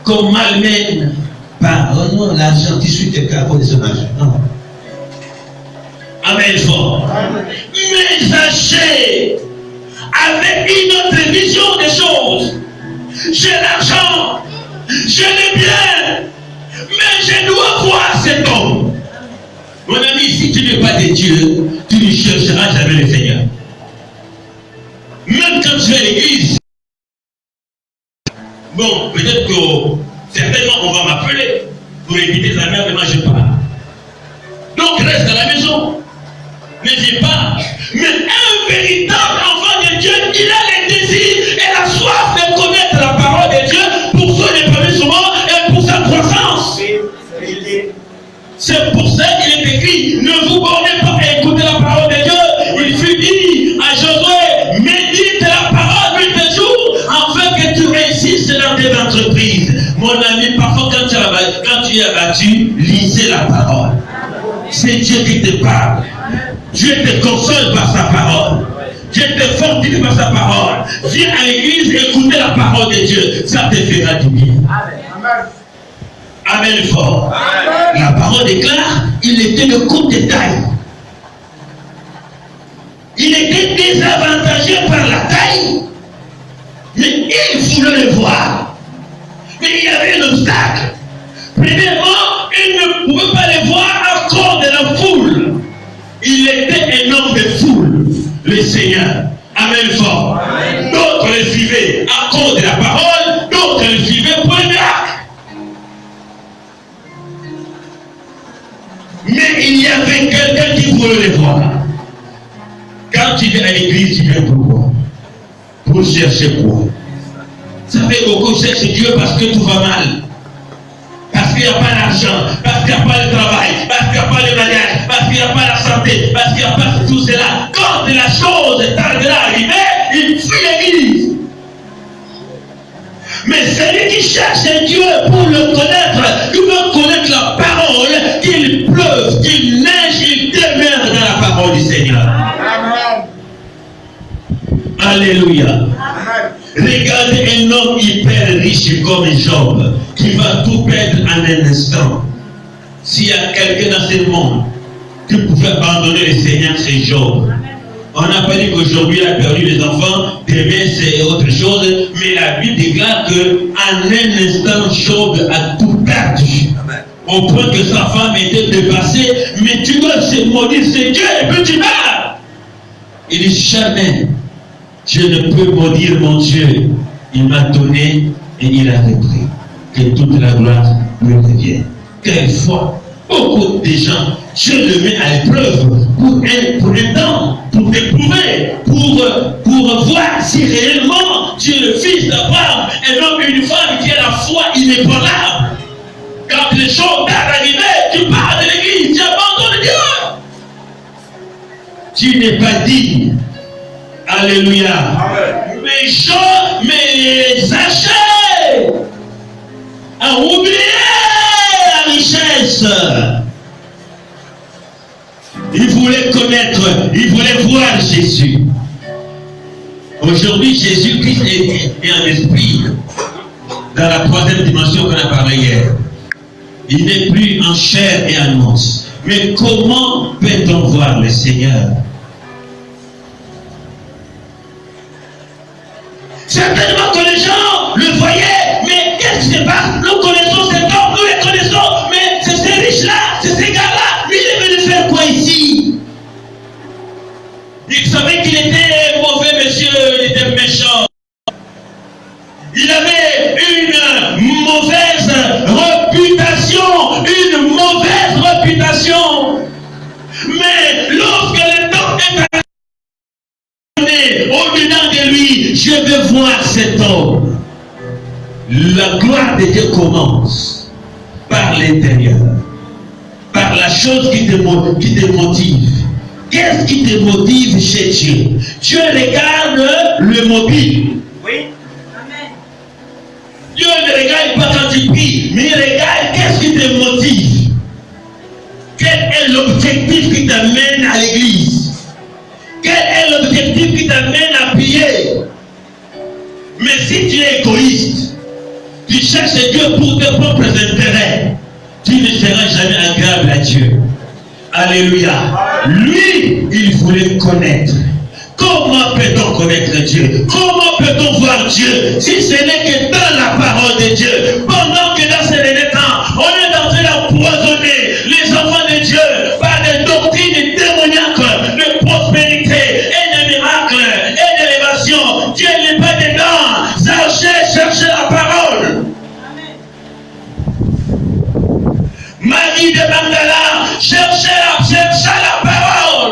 comme malmène, par non, l'argent, tu suis quelqu'un à cause de son argent. Non. Amen fort. Mais sachez, avec une autre vision des choses, j'ai l'argent, j'ai les biens, mais je dois voir cet homme. Mon ami, si tu n'es pas de Dieu, tu ne chercheras jamais le Seigneur. Même quand tu es à l'église, bon, peut-être que certainement on va m'appeler pour éviter sa mère de manger pas. Donc reste à la maison. Ne dis pas, mais un véritable enfant de Dieu, il a les désirs et la soif de connaître la parole de Dieu pour son épanouissement et pour sa croissance. C'est pour ça qu'il est écrit, ne vous bornez pas à écouter la parole de Dieu. Il fut dit à Josué, médite la parole nuit et jour, afin que tu réussisses dans tes entreprises. Mon ami, parfois quand tu es abattu, lisez la parole. C'est Dieu qui te parle. Dieu te console par sa parole. Dieu te fortifie par sa parole. Viens à l'église et écoutez la parole de Dieu. Ça te fera du bien. Amen. Amen fort. Amen. La parole déclare, il était de courte taille. Il était désavantagé par la taille. Mais il voulait le voir. Mais il y avait un obstacle. Premièrement, il ne pouvait pas le voir à cause de la foule. Il était un homme de foule, le Seigneur. Amen fort. Amen. D'autres le suivaient à cause de la parole, d'autres le suivaient pour le miracle. Mais il y avait quelqu'un qui voulait le voir. Quand tu viens à l'église, tu viens pour quoi? Pour chercher quoi? Ça fait beaucoup chercher Dieu parce que tout va mal. Parce qu'il n'y a pas d'argent, parce qu'il n'y a pas de travail, parce qu'il n'y a pas de mariage, parce qu'il n'y a pas la santé, parce qu'il n'y a pas tout cela. Quand la chose tardera à arriver, il fuit l'église. Mais celui qui cherche un Dieu pour le connaître, qui veut connaître la parole, qu'il pleuve, qu'il neige, il demeure dans la parole du Seigneur. Amen. Alléluia. Amen. Regardez un homme hyper riche comme Job, qui va tout perdre en un instant. S'il y a quelqu'un dans ce monde qui pouvait abandonner le Seigneur, c'est Job. On n'a pas dit qu'aujourd'hui il a perdu les enfants, demain c'est autre chose, mais la Bible déclare qu'en un instant, Job a tout perdu. Au point que sa femme était dépassée, mais tu dois se maudire, c'est Dieu, et puis tu meurs. Il dit jamais, je ne peux maudire mon Dieu. Il m'a donné et il a repris. Que toute la gloire lui revienne. Quelquefois, beaucoup de gens, Dieu le met à l'épreuve pour un temps, pour t'éprouver, pour voir si réellement tu es le fils d'Abraham et non une femme qui a la foi inébranlable. Quand les choses arrivent, tu pars de l'église, tu abandonnes Dieu. Tu n'es pas digne. Alléluia. Amen. Mais Zachée a oublié la richesse. Il voulait connaître, il voulait voir Jésus. Aujourd'hui, Jésus-Christ est en esprit dans la troisième dimension qu'on a parlé hier. Il n'est plus en chair et en os. Mais comment peut-on voir le Seigneur? Certainement que les gens le voyaient, mais qu'est-ce qui se passe? Nous connaissons cet homme, nous les connaissons, mais c'est ces riches-là, c'est ces gars-là, lui il est venu faire quoi ici? Il savait qu'il était mauvais monsieur, il était méchant. Il avait une mauvaise réputation, mais lorsque le temps est au-dedans de lui, je veux voir cet homme. La gloire de Dieu commence par l'intérieur, par la chose qui te motive. Qu'est-ce qui te motive chez Dieu? Dieu regarde le mobile. Oui. Dieu ne regarde pas quand tu pries, mais il regarde qu'est-ce qui te motive. Quel est l'objectif qui t'amène à l'église? Quel est l'objectif qui t'amène à prier? Mais si tu es égoïste, tu cherches Dieu pour tes propres intérêts, tu ne seras jamais agréable à Dieu. Alléluia. Lui, il voulait connaître. Comment peut-on connaître Dieu? Comment peut-on voir Dieu si ce n'est que dans la parole de Dieu? Pendant que dans ces derniers temps, on est en train d'empoisonner les enfants de Dieu par des doctrines démoniaques de prospérité et de miracles et d'élévation. Dieu n'est pas dedans. Cherchez la parole. Marie de Magdala, cherchez la parole.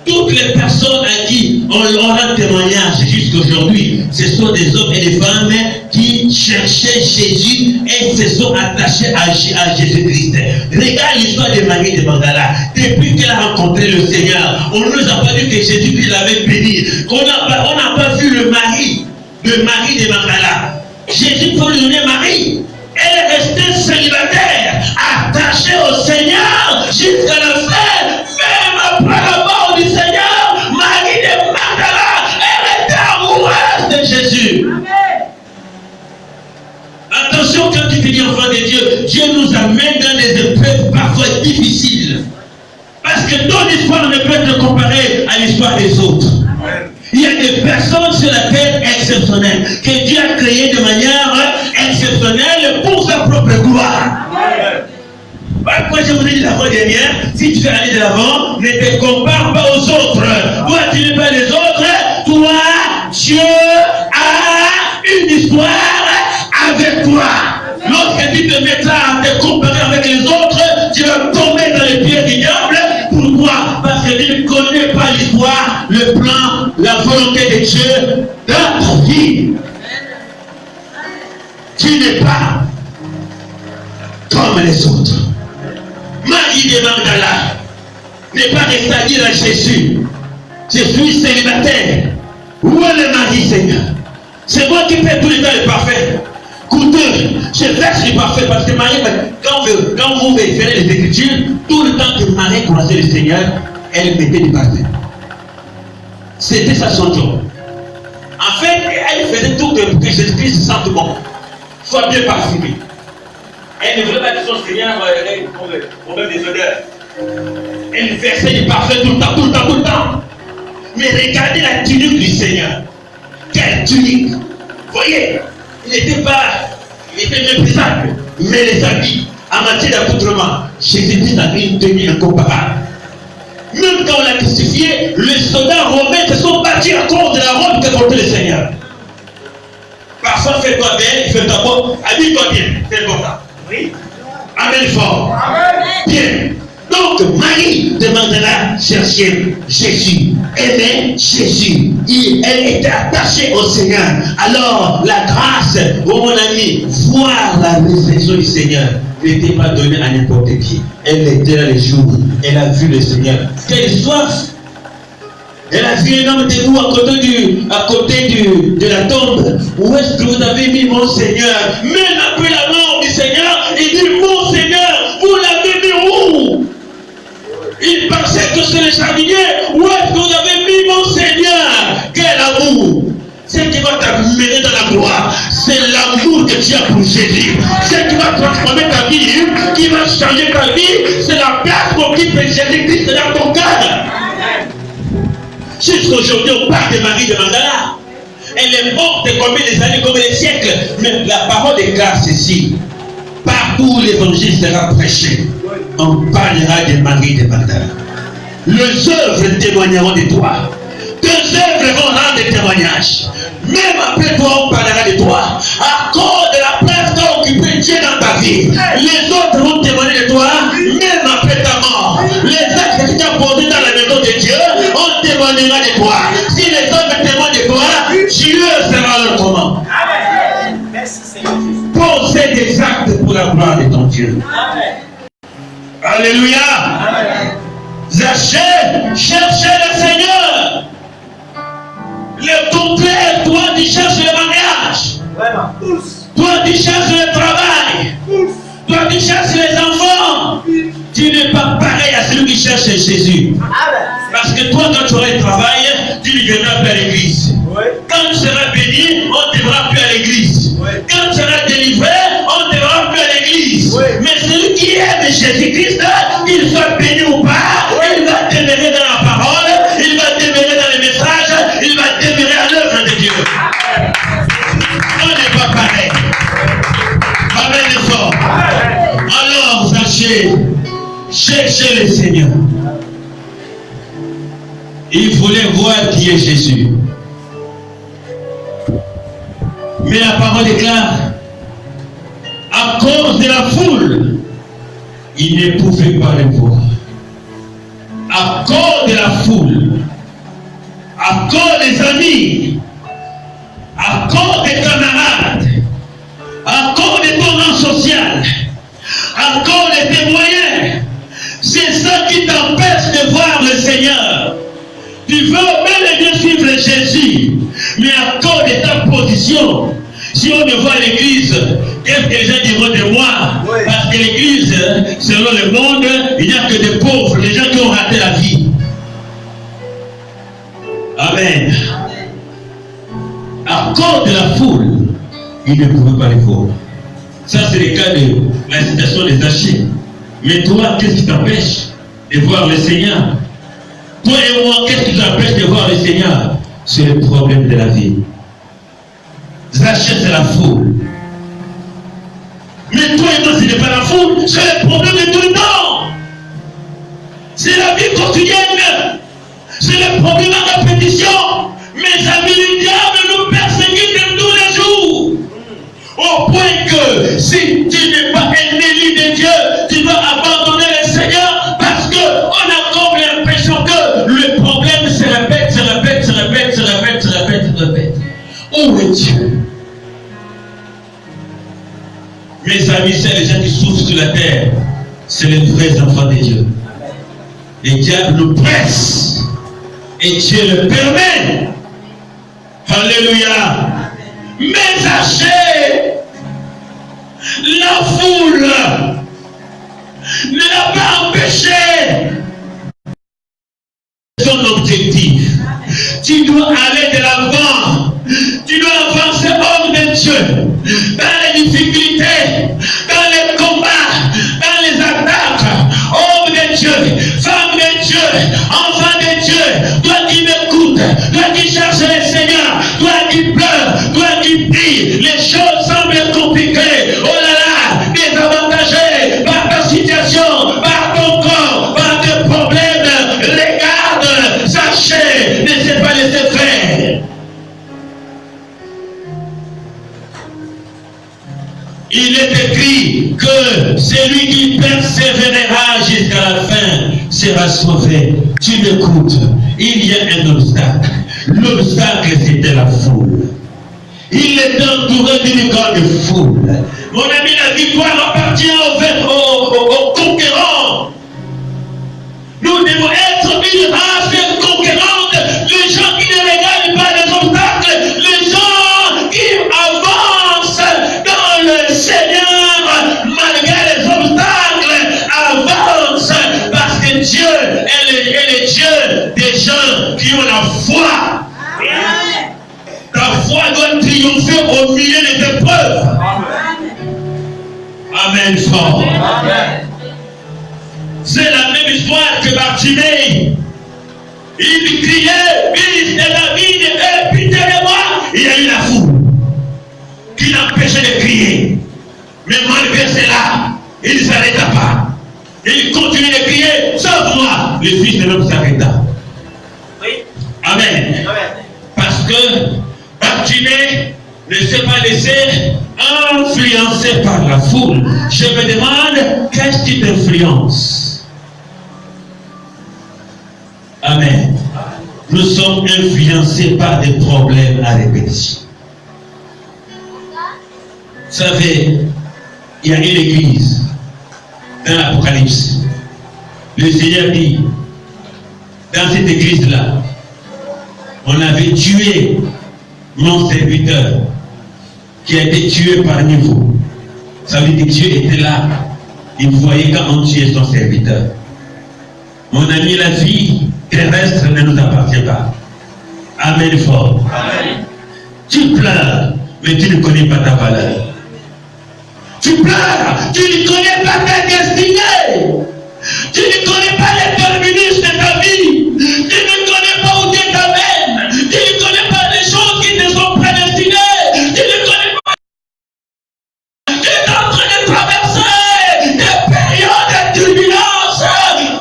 Toutes les personnes à qui on rend témoignage jusqu'aujourd'hui, ce sont des hommes et des femmes qui cherchaient Jésus et se sont attachés à Jésus-Christ. Regarde l'histoire de Marie de Magdala. Depuis qu'elle a rencontré le Seigneur, on ne nous a pas dit que Jésus-Christ l'avait béni. On n'a pas vu le mari de Marie de Magdala. Jésus faut lui donner Marie. Elle est restée célibataire, attachée au Seigneur jusqu'à la fin. Même après la mort du Seigneur, Marie de Magdala, elle était amoureuse de Jésus. Amen. Attention, quand tu te dis enfant de Dieu, Dieu nous amène dans des épreuves parfois difficiles. Parce que ton histoire ne peut être comparée à l'histoire des autres. Amen. Il y a des personnes sur la terre exceptionnelles que Dieu a créées de manière exceptionnelle pour sa propre gloire. Pourquoi je vous ai dit la fois dernière, si tu veux aller de l'avant, ne te compare pas aux autres. Toi, tu n'es pas les autres. Toi, Dieu a une histoire avec toi. Lorsque tu te mettras à te comparer avec les autres, tu vas tomber dans les pieds du diable. Pourquoi? Parce que tu ne connais pas l'histoire, le plan, la volonté de Dieu dans ta vie. Tu n'es pas comme les autres. Marie de Magdala n'est pas restée à dire à Jésus, je suis célibataire. Où est le mari, Seigneur? C'est moi qui fais tout le temps le parfait. coûteux. Ce verset est parfait parce que Marie, quand vous vérifiez les Écritures, tout le temps que Marie croisait le Seigneur, elle mettait du parfum. C'était ça son job. En fait, elle faisait tout pour que Jésus-Christ se sente bon, soit bien parfumé. Elle ne voulait pas que son Seigneur ait des odeurs. Elle versait du parfum tout le temps, tout le temps, tout le temps. Mais regardez la tunique du Seigneur. Quelle tunique! Vous voyez, il était méprisable. Mais les habits, en matière d'accoutrement, Jésus-Christ avait une tenue incomparable. Même quand on l'a crucifié, les soldats romains se sont battus à cause de la robe que portait le Seigneur. Parfois, fais-toi bien, fais-toi bon, habille-toi bien, fais-toi ça. Oui. Amen fort. Amen. Bien. Donc, Marie demandera chercher Jésus, aimer Jésus. Elle était attachée au Seigneur. Alors, la grâce, oh mon ami, voir la résurrection du Seigneur n'était pas donnée à n'importe qui. Elle était là les jours. Elle a vu le Seigneur. Quelle soif! Elle a vu un homme debout à côté de la tombe. Où est-ce que vous avez mis mon Seigneur? Même après la mort du Seigneur, il dit, mon Seigneur, vous l'avez mis où? Il pensait que c'est le jardinier. Où est-ce que vous avez mis mon Seigneur? Quel amour! Ce qui va t'amener dans la gloire, c'est l'amour que tu as pour Jésus. Ce qui va transformer ta vie, qui va changer ta vie, c'est la place qu'occupe Jésus-Christ dans ton cœur. Jusqu'aujourd'hui, on parle de Marie de Magdala. Elle est morte combien des années, combien des siècles. Mais la parole déclare ceci. Partout où l'évangile sera prêché, on parlera de Marie de Magdala. Les œuvres témoigneront de toi. Tes œuvres vont rendre des témoignages. Même après toi, on parlera de toi. À cause de la place qu'a occupé Dieu dans ta vie, les autres vont témoigner de toi, même après ta mort. Les actes que tu as posés dans la maison de Dieu, on témoignera de toi. Si les hommes témoignent de toi, Dieu sera leur comment. Amen. Merci Seigneur Jésus. Posez des actes pour la gloire de ton Dieu. Amen. Alléluia. Amen. Zachée, cherchez le Seigneur. Le complet, toi tu cherches le mariage. Vraiment. Toi tu cherches le travail. Toi tu cherches les enfants. Tu n'es pas pareil à celui qui cherche Jésus. Parce que toi quand tu auras le travail, tu ne viendras plus à l'église. Quand tu seras béni, on ne te verra plus à l'église. Quand tu seras délivré, on ne te verra plus à l'église. Mais celui qui aime Jésus-Christ, qu'il soit béni ou pas, il va demeurer dans la parole, il va demeurer dans les messages, il va demeurer à l'œuvre de Dieu. On n'est pas pareil. Amen le fort. Alors, sachez, cherchez le Seigneur. Il voulait voir qui est Jésus. Mais la parole déclare, à cause de la foule, il ne pouvait pas le voir. À cause de la foule, à cause des amis, à cause des camarades, à cause de ton rang social, à cause de tes moyens, c'est ça qui t'empêche de voir le Seigneur. Tu veux bel et bien suivre Jésus, mais à cause de ta position, si on me voit à l'église, qu'est-ce que les gens diront de moi? Oui. Parce que l'église, selon le monde, il n'y a que des pauvres, des gens qui ont raté la vie. Amen. À cause de la foule, il ne pouvait pas les voir. Ça, c'est le cas de la citation des Zachée. Mais toi, qu'est-ce qui t'empêche de voir le Seigneur? Toi et moi, qu'est-ce qui t'empêche de voir le Seigneur? C'est le problème de la vie. Zachée, c'est la foule. Mais toi et moi, ce n'est pas la foule, c'est le problème de tout le temps. C'est la vie quotidienne. C'est le problème à répétition. Mes amis, le diable nous persécute tous les jours. Au point que si tu n'es pas ennemi de Dieu, tu dois abandonner le Seigneur parce qu'on a comme l'impression que le problème se répète, se répète, se répète, se répète, se répète, se répète. Où est Dieu? Mes amis, c'est les gens qui souffrent sur la terre. C'est les vrais enfants de Dieu. Le diable nous presse et Dieu le permet. Alléluia. Mais Zachée La foule ne l'a pas empêché. Son objectif. Tu dois aller de l'avant. Tu dois avancer homme de Dieu. Dans les difficultés, dans les combats, dans les attaques. Homme de Dieu, femme de Dieu, enfant de Dieu. Toi qui m'écoutes, toi qui cherches le Seigneur, toi qui pleures, toi qui pries, les choses semblent compliquées. Oh là là, désavantagé par ta situation, par ton corps, par tes problèmes. Regarde, sachez, ne laissez pas laisser faire. Il est écrit que celui qui persévérera jusqu'à la fin sera sauvé. Tu m'écoutes, il y a un obstacle. L'obstacle, c'était la foule. Il est entouré d'une grande foule. Mon ami, la victoire appartient aux conquérants. Nous devons être une race conquérante. Les gens qui ne regardent pas les obstacles, les gens qui avancent dans le Seigneur malgré les obstacles, avancent parce que Dieu est le Dieu des gens qui ont la foi. Ta foi doit triompher au milieu des épreuves. Amen, fort. C'est la même histoire que Bartimée. Il criait, fils de David, aie pitié de moi. Il y a eu la foule qui l'empêchait de crier. Mais malgré cela, il ne s'arrêta pas. Il continue de crier, sauve-moi. Le fils de l'homme s'arrêta. Oui. Amen. Parce que Bartimée ne s'est pas laissé influencer par la foule. Je me demande, qu'est-ce qui t'influence? Amen. Nous sommes influencés par des problèmes à répétition. Vous savez, il y a une église dans l'Apocalypse. Le Seigneur dit, dans cette église-là, on avait tué mon serviteur qui a été tué parmi vous. Ça veut dire que Dieu était là. Il voyait quand on tuait son serviteur. Mon ami, la vie terrestre ne nous appartient pas. Amen fort. Amen. Tu pleures, mais tu ne connais pas ta valeur. Tu pleures, tu ne connais pas ta destinée. Tu ne connais pas les terminus de ta vie. Tu ne connais pas où Dieu t'amène. Tu ne connais pas les choses qui te sont prédestinées. Tu ne connais pas. Tu es en train de traverser des périodes de turbulence.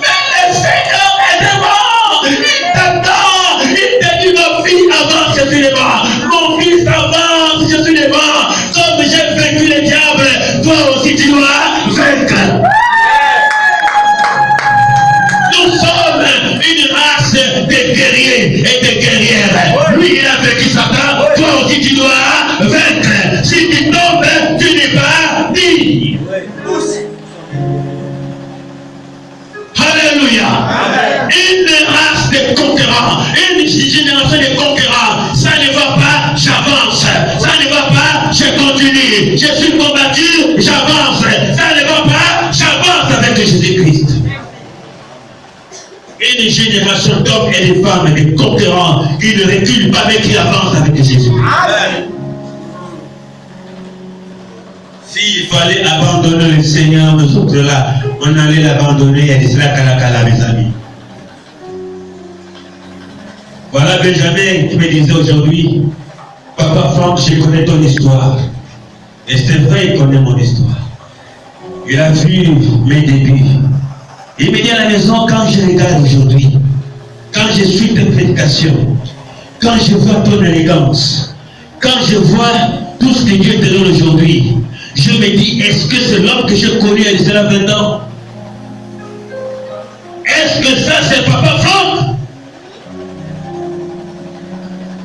Mais le Seigneur est devant. Il t'attend. Il te dit, ma fille, avance, je suis devant. Mon fils, avance, je suis devant. Comme j'ai vaincu le diable, toi aussi tu dois vaincre. Nous sommes une race de guerriers et de guerrières. Lui, il a vaincu Satan. Toi aussi, tu dois vaincre. Si tu tombes, tu n'es pas digne. Alléluia. Une race de conquérants. Une génération de conquérants. Ça ne va pas, j'avance. Ça ne va pas, je continue. Je suis combattu, j'avance. Ça ne va pas, j'avance avec Jésus-Christ. Une génération d'hommes et de femmes, de conquérants, qui ne reculent pas, mais qui avancent avec Jésus. Amen. S'il fallait abandonner le Seigneur, nous autres là, on allait l'abandonner et cela Kalakala, mes amis. Voilà Benjamin qui me disait aujourd'hui, Papa Franck, je connais ton histoire. Et c'est vrai, il connaît mon histoire. Il a vu mes débuts. Il me dit à la maison, quand je regarde aujourd'hui, quand je suis de prédication, quand je vois ton élégance, quand je vois tout ce que Dieu te donne aujourd'hui, je me dis, est-ce que c'est l'homme que j'ai connu il y a 20 ans? Est-ce que ça c'est Papa Franck?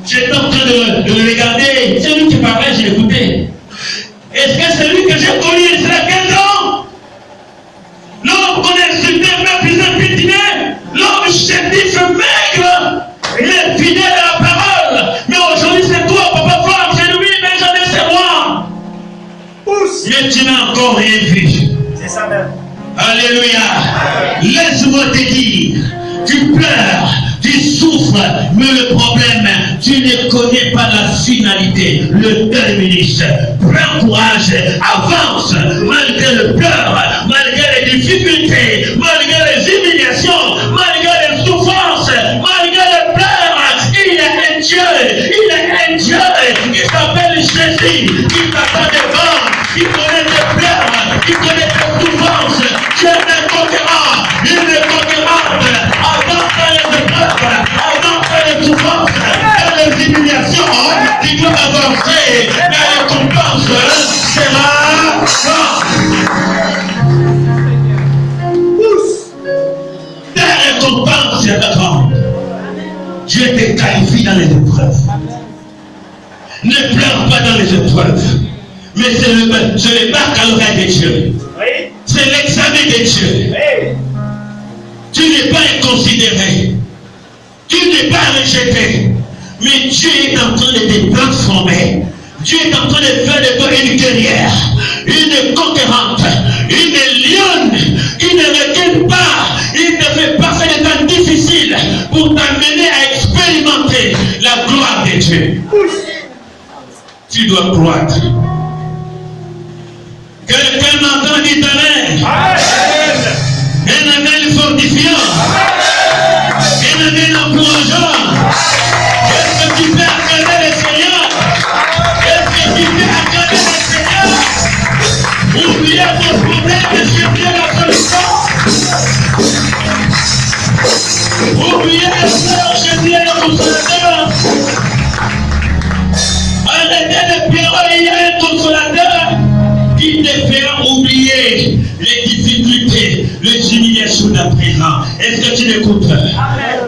J'étais en train de le regarder, c'est lui qui parlait, je l'écoutais. Est-ce que c'est lui que j'ai connu il y a 15 ans? L'homme qu'on a insulté, méprisé, piétiné, l'homme chétif, maigre, il est fidèle à la parole. Mais aujourd'hui c'est toi, Papa Franck, c'est lui, Benjamin, c'est moi. Maintenant, jamais vu. C'est ça même. Alléluia. Laisse-moi te dire, tu pleures, tu souffres, mais le problème, tu ne connais pas la finalité, le terminus. Prends courage, avance, malgré le pleur, malgré les difficultés, malgré les humiliations, malgré les souffrances, malgré le pleurs. Il est un Dieu, il s'appelle Jésus, il t'attend devant, il connaît tes pleurs, il connaît tes souffrances. Tu es un conquérant, une conquérante. Avance dans les épreuves, avance dans les souffrances, dans les humiliations. Tu dois avancer, la récompense sera grande. Ta récompense sera grande. Dieu te qualifie dans les épreuves. Ne pleure pas dans les épreuves. Mais c'est le bac à l'oreille de Dieu. Oui. C'est l'examen de Dieu. Oui. Tu n'es pas inconsidéré. Tu n'es pas rejeté. Mais Dieu est en train de te transformer. Dieu est en train de faire de toi une guerrière, une conquérante, une lionne qui ne recule pas. Il te fait passer des temps difficiles pour t'amener à expérimenter la gloire de Dieu. Tu dois croître. Quelqu'un m'entend dire Amen. Un amen fortifiant. Un amen encourageant. Est-ce que tu peux accorder le Seigneur? Est-ce que tu peux accorder le Seigneur? Oubliez vos problèmes et cherchez la solution. Oubliez les fleurs, cherchez le consolateur. Arrêtez de pleurer, il y a un consolateur qui te fera oublier les difficultés, les humiliations d'à présent. Est-ce que tu l'écoutes?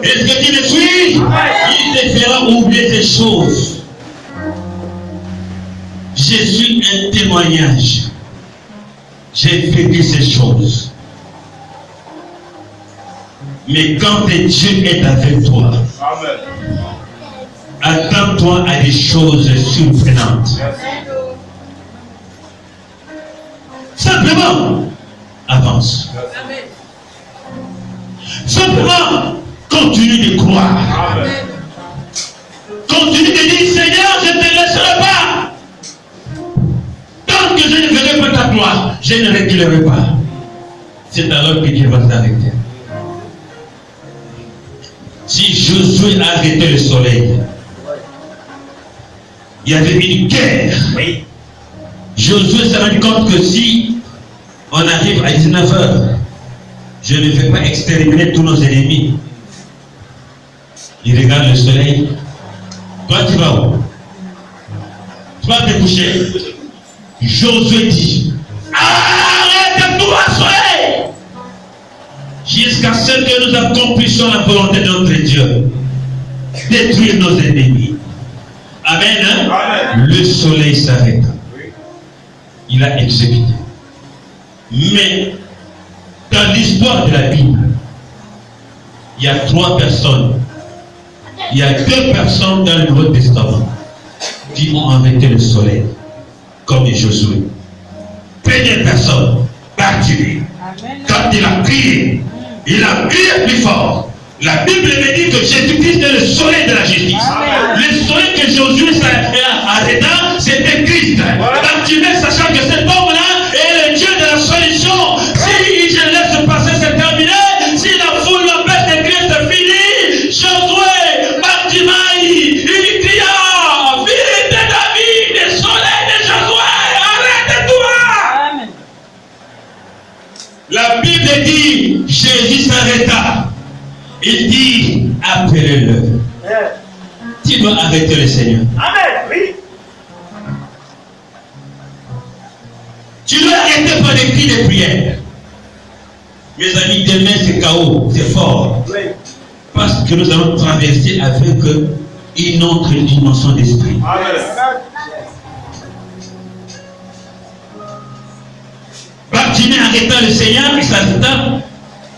Est-ce que tu le suis? Il te fera oublier ces choses. Je suis un témoignage. J'ai vécu ces choses. Mais quand Dieu est avec toi, attends-toi à des choses surprenantes. Simplement, avance. Simplement, continue de croire. Continue de dire, Seigneur, je ne te laisserai pas. Tant que je ne verrai pas ta gloire, je ne reculerai pas. C'est alors que Dieu va t'arrêter. Si Josué a arrêté le soleil, il y avait une guerre. Oui. Josué s'est rendu compte que si on arrive à 19h, je ne vais pas exterminer tous nos ennemis. Il regarde le soleil. Toi, tu vas où? Tu vas te coucher. Josué dit, arrête-toi, soleil! Jusqu'à ce que nous accomplissions la volonté de notre Dieu. Détruire nos ennemis. Amen. Hein? Amen. Le soleil s'arrête. Il a exécuté. Mais dans l'histoire de la Bible, il y a 3 personnes. Il y a 2 personnes dans le Nouveau Testament qui ont arrêté le soleil, comme Josué. Première personne, Bartimée. Quand il a crié plus fort. La Bible me dit que Jésus-Christ est le soleil de la justice. Amen. Le soleil que Josué arrêta, c'était Christ. Bartimée, sachant que cet homme-là est le Dieu de la solution. Si je laisse passer, c'est terminé. Si la foule l'empêche de crier, c'est fini. Josué, Bartimée, il cria, fils de David, le soleil de Josué, arrête-toi. Amen. La Bible dit, Jésus s'arrêta. Il dit, appelez-le. Tu dois arrêter le Seigneur. Amen, oui. Tu dois arrêter par des cris de prière. Mes amis, demain c'est chaos, c'est fort. Oui. Parce que nous allons traverser avec une autre dimension d'esprit. Amen. Bartimée arrêta le Seigneur, il s'arrêta.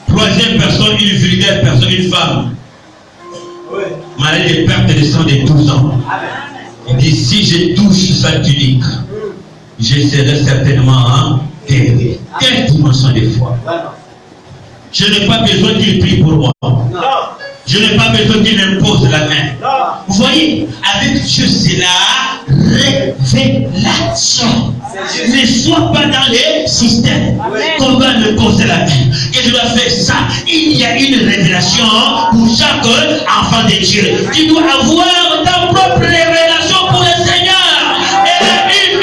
3e personne, une vulgaire personne, une femme. Oui. Malade de perte de sang de 12 ans. Il dit, si je touche sa tunique, je serai certainement guéri. Quelle dimension de foi. Je n'ai pas besoin qu'il prie pour moi. Je n'ai pas besoin qu'il impose la main. Vous voyez, avec Dieu, c'est la révélation. Ne sois pas dans les systèmes qu'on va me poser la main. Et je dois faire ça. Il y a une révélation pour chaque enfant de Dieu. Tu dois avoir ta propre révélation pour le Seigneur. Et une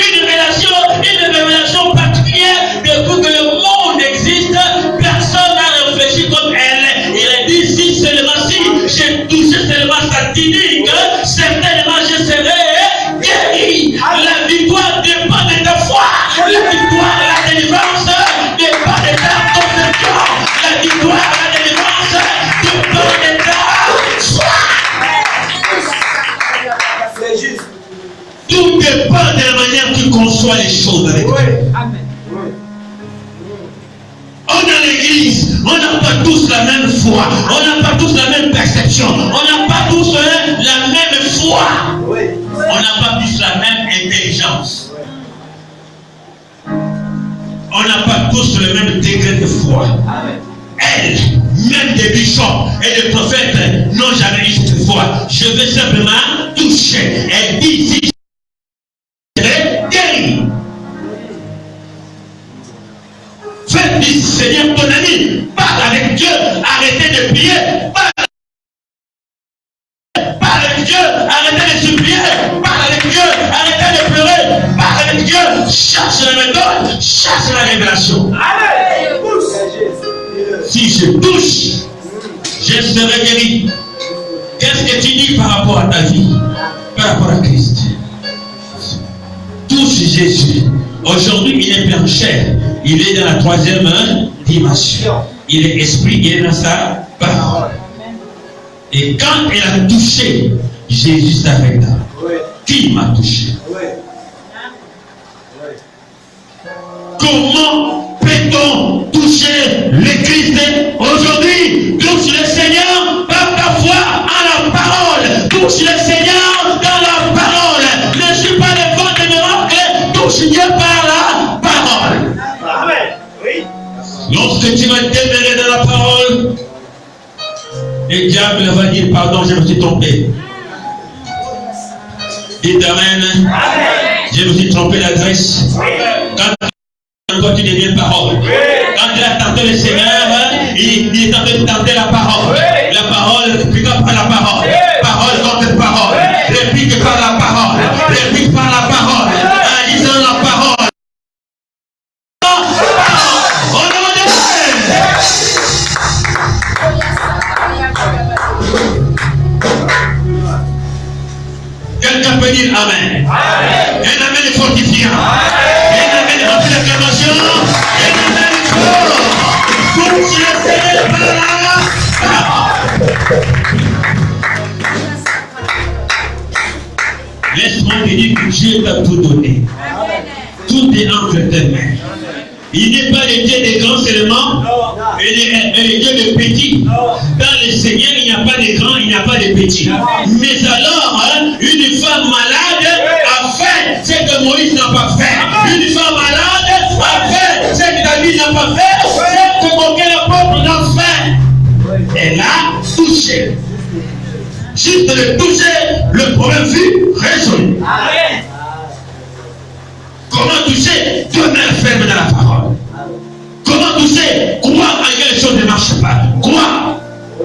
révélation particulière depuis que le monde existe. Personne n'a réfléchi comme elle. Il a dit si seulement si j'ai touché seulement sa clinique, certainement je serai guéri. La victoire dépend de ta foi. La victoire, la délivrance dépend de ta conception. La victoire, la délivrance dépend de ta foi. C'est juste. Tout dépend de la manière que tu conçois les choses avec Dieu. Amen. On est à l'église, on n'a pas tous la même foi, on n'a pas tous la même perception, on n'a pas tous la même foi, on n'a pas tous la même intelligence, on n'a pas tous le même degré de foi. Elle, même des bishops et des prophètes n'ont jamais eu cette foi. Je vais simplement toucher. Elle dit si je serai guéri. Faites du Seigneur ton ami. Parle avec Dieu. Arrêtez de prier. Parle avec Dieu. Arrêtez de supplier. Parle avec Dieu. Arrêtez de pleurer. Parle avec Dieu. Cherche la méthode. Cherche la révélation. Si je touche, je serai guéri. Qu'est-ce que tu dis par rapport à ta vie? Par rapport à Christ? Touche Jésus. Aujourd'hui, il est plein chair. Il est dans la troisième dimension. Il est esprit, il est dans sa parole. Et quand il a touché, Jésus s'arrêta. Qui m'a touché? Comment peut-on toucher le Christ aujourd'hui? Touche le Seigneur par ta foi en la parole. Touche le Seigneur dans la parole. Ne suis pas le vent de miracle. Touche Dieu par la parole. Amen. Oui. Lorsque tu vas demeurer dans la parole, le diable va dire pardon, je me suis trompé. Dites Amen. Je me suis trompé d'adresse. Quand tu deviens parole. Quand tu as tenté le Seigneur, il est en train de tenter la parole. La parole, réplique par la parole. Parole contre parole. Réplique par la parole. Réplique par la parole. En disant la parole. Quelqu'un peut dire Amen. Un Amen est fortifiant. Un Amen est rempli d'acclamation. Un Amen est fort. Touche le Seigneur par la parole. Laisse-moi te dire que Dieu t'a tout donné. Tout est entre tes mains. Il n'est pas le Dieu des grands seulement, et le Dieu des petits. Dans le Seigneur, il n'y a pas de grands, il n'y a pas de petits. Mais alors, une femme malade a fait ce que Moïse n'a pas fait. Une femme malade a fait ce que David n'a pas fait, ce que aucun apôtre n'a fait. Elle a touché. Juste de le toucher, le problème fut résolu. Comment toucher? Demeure ferme dans la parole. Comment toucher? Croire à quelque chose ne marche pas. Croire.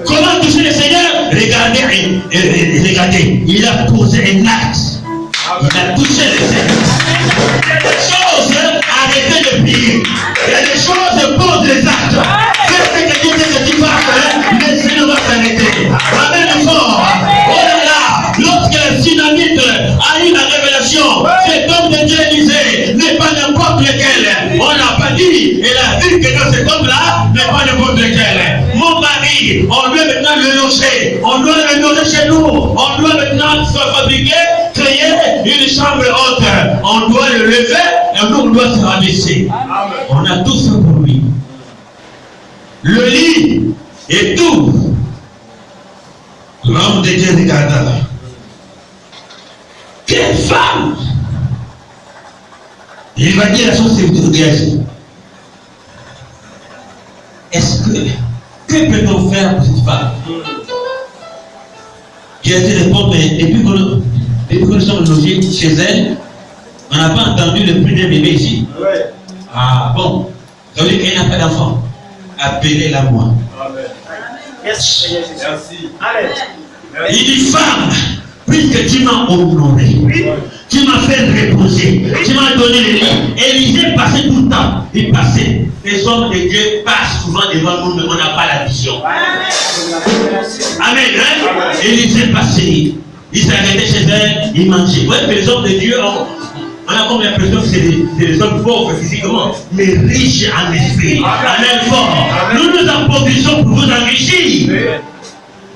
Comment toucher le Seigneur? Regardez, regardez. Il a posé un acte. Il a touché le Seigneur. Il y a des choses, arrêtez de prier. Il y a des choses, pose les actes. Faites ce que Dieu dit que tu fasses, le Seigneur va s'arrêter. Amen fort. Oh là là, lorsque le Tsunamite a eu la révélation, cet homme de Dieu disait, n'est pas n'importe lequel. On n'a pas dit, et la vie que dans cet homme-là n'est pas n'importe lequel. Mon mari, on doit maintenant le loger. On doit le loger chez nous. On doit maintenant se fabriquer, créer une chambre haute. On doit le lever et nous on doit se rabaisser. On a tout ça pour lui. Le lit et tout. L'homme de Dieu regarda. Quelle femme! Il va dire la chose, c'est vous regardez. est-ce que peut-on faire pour cette femme? J'ai été répondre, mais depuis que nous sommes logés chez elle, on n'a pas entendu le prix d'un bébé ici. Ah bon, ça veut dire qu'elle n'a pas d'enfant. Appelez-la moi. Merci. Il dit femme, puisque tu m'as honoré, tu m'as fait reposer, tu m'as donné le lit. Élisée passait tout le temps. Il passait. Les hommes de Dieu passent souvent devant nous, mais on n'a pas la vision. Amen. Hein? Élisée passait. Il s'arrêtait chez elle, il mangeait. Ouais, les hommes de Dieu, on a comme l'impression que c'est des hommes pauvres physiquement, mais riches en esprit. Amen fort. Nous nous approvissionnons pour vous enrichir.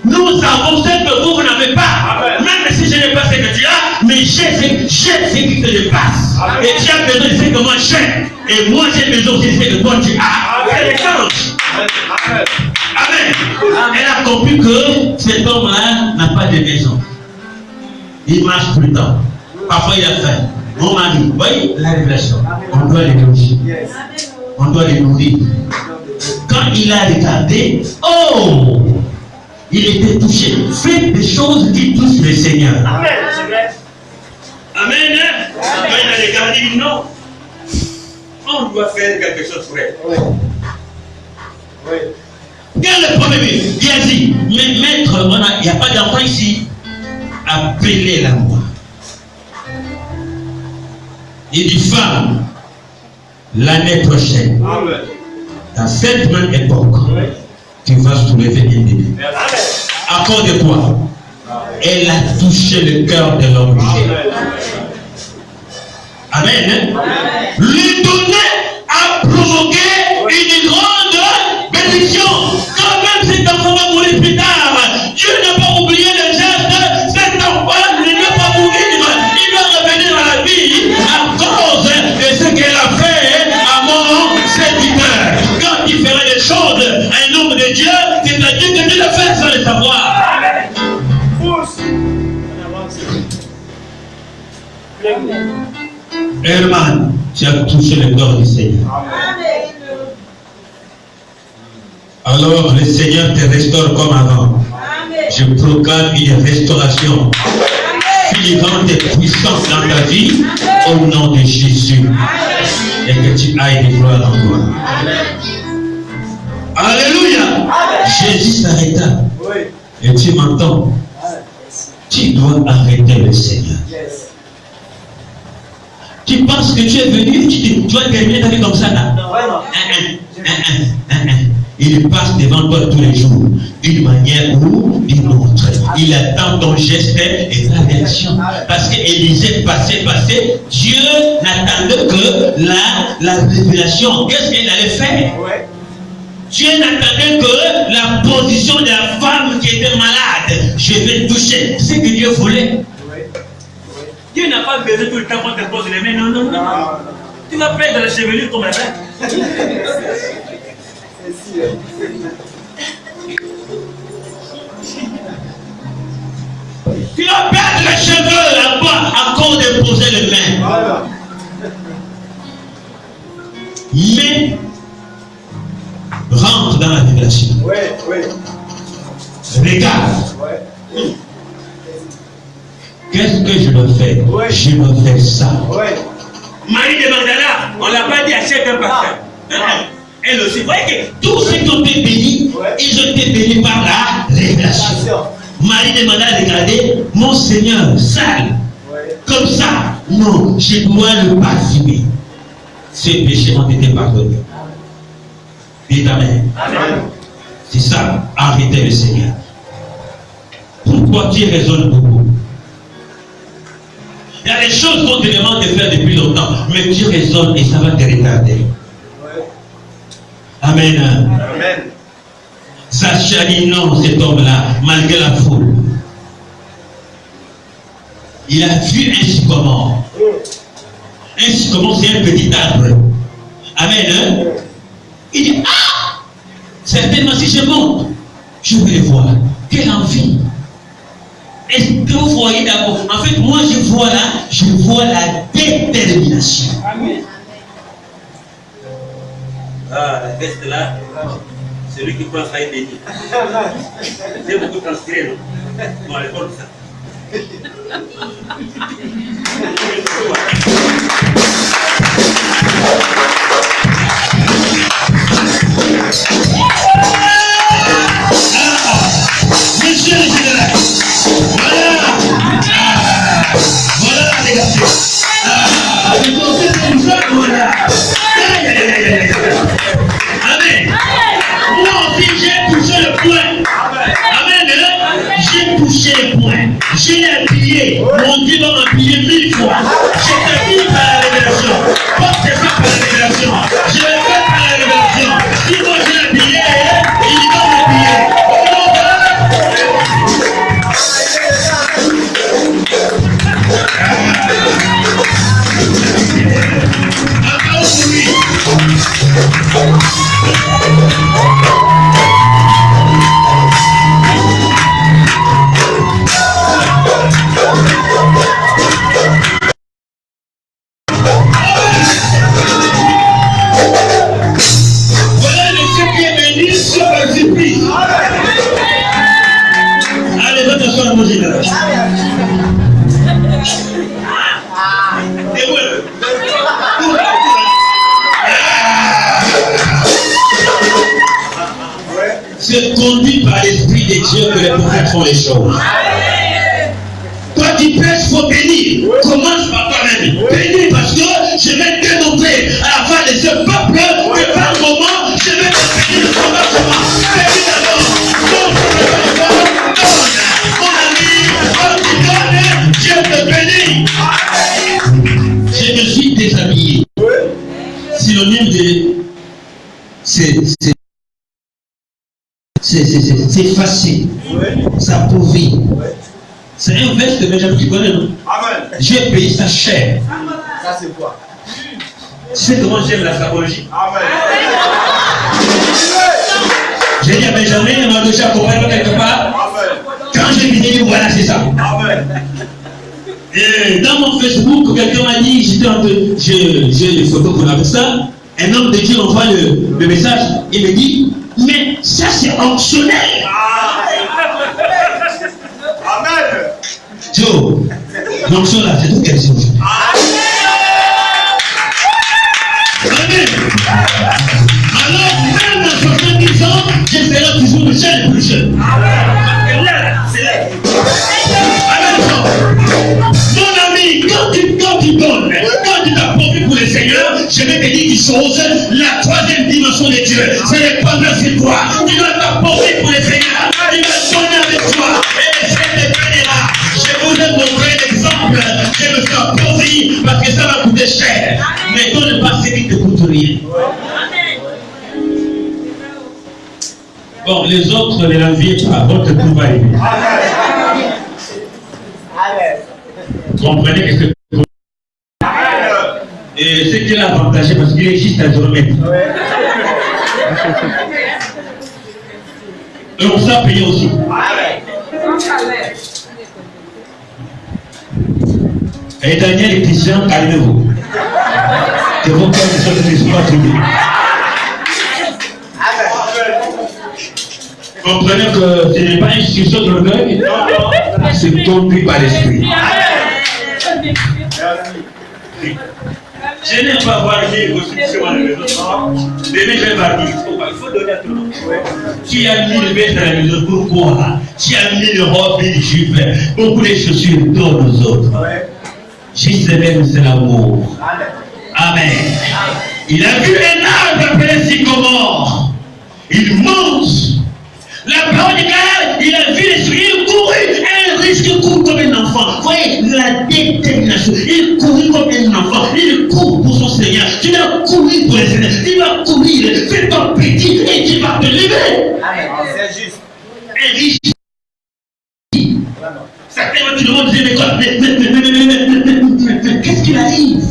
Nous avons ce que vous n'avez pas. Amen. Même si je n'ai pas ce que tu as, mais j'ai ce qui te dépasse. Amen. Et tu as besoin de ce que moi j'ai. Et moi j'ai besoin aussi de ce que toi tu as. C'est l'échange. Amen. Amen. Elle a compris que cet homme-là n'a pas de maison. Il marche tout le temps. Parfois il a faim. Mon mari, vous voyez la révélation. On doit les nourrir. On doit les nourrir. Quand il a regardé, oh! Il était touché. Faites des choses qui touchent le Seigneur. Amen. Amen. Quand il a regardé, il dit non. On doit faire quelque chose pour elle. Quel est le problème? Il a dit, mais maître, il n'y a pas d'enfant ici. Appelez-la moi. Il dit, femme, l'année prochaine, dans cette même époque, tu vas soulever un bébé. À cause de quoi? Elle a touché le cœur de l'homme. Amen. Lui donner a provoqué une grande bénédiction. Quand même cet enfant va mourir plus tard, Dieu n'a pas oublié le geste. Cet enfant ne doit pas mourir. Il doit revenir à la vie à cause de ce qu'elle a fait à mon serviteur. Quand il ferait des choses à un homme de Dieu, c'est-à-dire que Dieu l'a fait sans le savoir. Herman, tu as touché le corps du Seigneur. Alors le Seigneur te restaure comme avant. Je proclame une restauration filigrane et puissante dans ta vie au nom de Jésus. Et que tu ailles de gloire en gloire. Alléluia. Jésus s'arrêta. Et tu m'entends. Tu dois arrêter le Seigneur. Tu penses que tu es venu, tu dois terminer ta vie comme ça là. Il passe devant toi tous les jours, d'une manière ou d'une autre. Il attend ton geste et ta réaction. Parce qu'Élisée passait, Dieu n'attendait que la révélation. Qu'est-ce qu'il allait faire? Dieu n'attendait que la position de la femme qui était malade. Je vais toucher. C'est ce que Dieu voulait. Dieu n'a pas besoin tout le temps qu'on te pose les mains. Non. Tu vas perdre la chevelure comme la main. Tu vas perdre les cheveux là-bas à cause de poser les mains. Mais rentre dans la révélation. Regarde. Qu'est-ce que je dois faire? Je dois faire ça. Marie de Magdala, on ne l'a pas dit achète un parfum. Elle aussi. Vous voyez que tous ceux qui ont été bénis, ils ont été bénis par la révélation. Marie de Magdala, regardez, mon Seigneur, sale. Comme ça, non, je dois le parfumer. Ces péchés ont été pardonnés. Dites Amen. C'est ça, arrêtez le Seigneur. Pourquoi tu raisonnes beaucoup? Il y a des choses qu'on te demande de faire depuis longtemps, mais tu raisonnes et ça va te retarder. Amen. Sacha dit non, cet homme-là, malgré la foule. Il a vu un sycomore. Un sycomore, c'est un petit arbre. Amen. Il dit, ah, certainement si je monte, je vais le voir. Quelle envie. Est-ce que vous voyez d'abord? En fait, moi je vois la détermination. Amen. Ah, la veste là. C'est lui qui prend ça et béni. J'ai beaucoup transféré, non? Non, à l'école, ça. Monsieur le général, voilà les gars. Voilà. Amen. Moi aussi j'ai touché le point. Amen. J'ai touché le point. J'ai appuyé. Mon Dieu va m'appuyer 1000 fois. J'ai appuyé par la révélation. Pas que ça par la révélation. Je l'ai fait par la révélation. Si moi j'ai appuyé, il va m'appuyer. Voilà le septième ministre par surprise. Allez, va t'asseoir à mon général. Et voilà. C'est conduit par l'Esprit de Dieu que les prophètes font les choses. Toi qui prêches, il faut bénir. Commence par toi-même. Bénis parce que je vais démontrer à la fin de ce peuple que par moment, je vais te bénir le commencement. Bénis d'abord. Donne. Mon ami, quand tu donnes, Dieu te bénit. Je me suis déshabillé. Synonyme de... C'est facile. Ça pourrit. C'est un veste que Benjamin, tu connais, non? Amen. J'ai payé sa chair. Ça c'est quoi? Tu sais comment j'aime la sapologie? Amen. J'ai dit à Benjamin, il m'a déjà compris quelque part. Amen. Quand j'ai dit, voilà, c'est ça. Amen. Et dans mon Facebook, quelqu'un m'a dit, j'ai des photos qu'on a fait ça. Un homme de Dieu envoie le message. Il me dit, mais ça c'est optionnel. Amen. Joe, l'onction là, c'est tout quelque chose. Amen. Alors, même à 70 ans, je serai toujours le jeune le plus jeune. Et là, c'est là. Amen. Mon ami, quand tu donnes, quand tu t'approches pour le Seigneur, je vais te dire une chose, la troisième dimension de Dieu, c'est le bonheur sur toi. Tu dois t'approcher pour le Seigneur, il va donner avec toi, et le Seigneur te bénira. Je vous ai montré l'exemple, je me suis approché parce que ça va coûter cher. Mais donne pas ce qui te coûte rien. Bon, les autres ne l'enviez pas, votre coup va arriver. Comprenez ce que et ce qu'il a avantagé parce qu'il existe à Jormet. Et on s'est payé aussi. Et Daniel et Christian, calmez-vous. Que vos cœurs ne soient pas troublés. Comprenez que ce n'est pas une institution de l'orgueil, c'est conduit par l'esprit. Je n'aime pas voir les constitutions à la maison. Bébé, je vais partir. Il faut donner à tout le monde. Tu as mis le bébé dans la maison, pourquoi? Tu as mis le robe et le jupe, beaucoup de chaussures, donne aux autres. Juste même, c'est l'amour. Amen. Il a vu un arbre appelé sycomore. Il monte. La parole du gars, il a vu l'esprit, il courut, un risque court comme un enfant. Vous voyez, la détermination, il courut comme un enfant, il court pour son Seigneur. Tu vas courir pour le Seigneur, tu vas courir, fais ton petit et tu vas te lever. Amen. C'est juste. Un riche. Certains tout le monde disait, mais qu'est-ce qu'il arrive?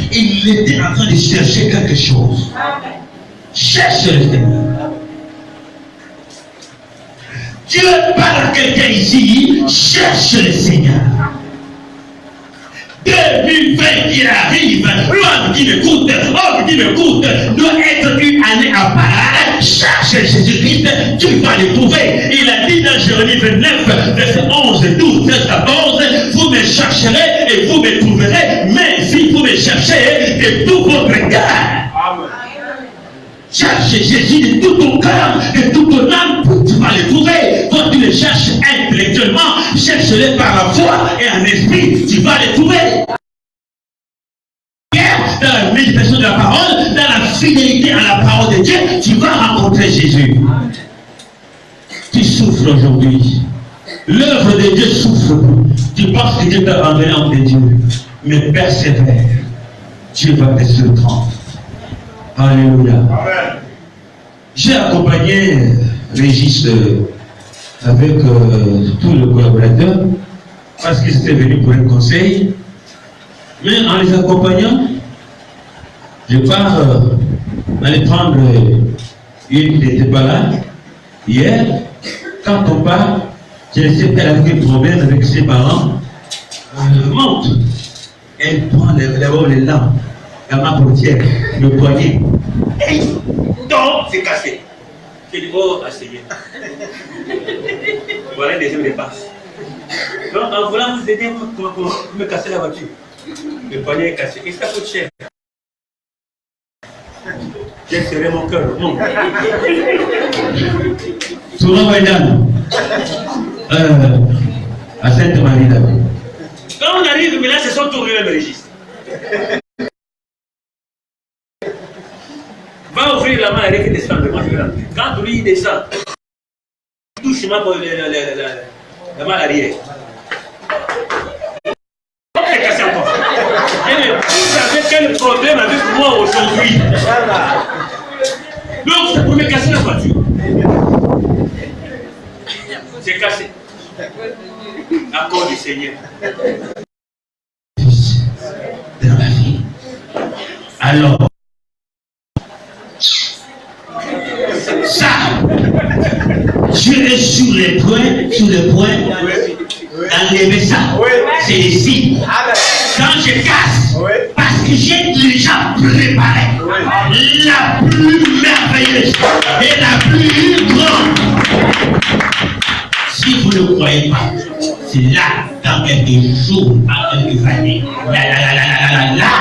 Il était en train de chercher quelque chose. Cherche le Seigneur. Dieu parle à quelqu'un ici, cherche le Seigneur. 2020 qui arrive, homme qui m'écoute, doit être une année à part cherche Jésus-Christ, tu vas le trouver. Il a dit dans Jérémie 29, verset 11, 12, 13 à 11, vous me chercherez et vous me trouverez, mais si vous me cherchez de tout votre cœur. Amen. Cherche Jésus de tout ton cœur, de toute ton âme, tu vas le trouver. Quand tu le cherches intellectuellement, cherche-le par la foi et en esprit, tu vas le trouver. Dans la méditation de la parole, dans la fidélité à la parole de Dieu, tu vas rencontrer Jésus. Tu souffres aujourd'hui. L'œuvre de Dieu souffre. Tu penses que Dieu t'a rendu l'homme de Dieu. Mais persévère. Dieu va te surprendre. Alléluia. Amen. J'ai accompagné Régis avec tous les collaborateurs parce qu'ils étaient venus pour un conseil. Mais en les accompagnant, je pars aller prendre une qui n'était pas là. Hier, quand on part, j'ai laissé qu'elle avait un problème avec ses parents. Monte. Elle prend d'abord les lampes, la main portière, le poignet. Et donc, c'est cassé. J'ai dit, oh, asseyez. Voilà un deuxième dépasse. Donc, en voulant vous aider, vous me casser la voiture. Le poignet est cassé. Et ça coûte cher. J'ai serré mon cœur. Souvent, mesdames, à Sainte-Marie là. Quand on arrive, mais là, c'est son tour de le registre. Va ouvrir la main avec qui descend. Quand lui il descend, touche la main arrière. C'est cassé encore. Vous savez quel problème avec moi aujourd'hui? Donc, c'est pour me casser la voiture. C'est cassé. Accord du Seigneur. Dans la vie. Alors, ça, Dieu est sur les points d'enlever ça. C'est ici. Quand je casse, parce que j'ai déjà préparé la plus merveilleuse et la plus grande. Si vous ne croyez pas, c'est là, dans quelques jours, dans quelques années. Là.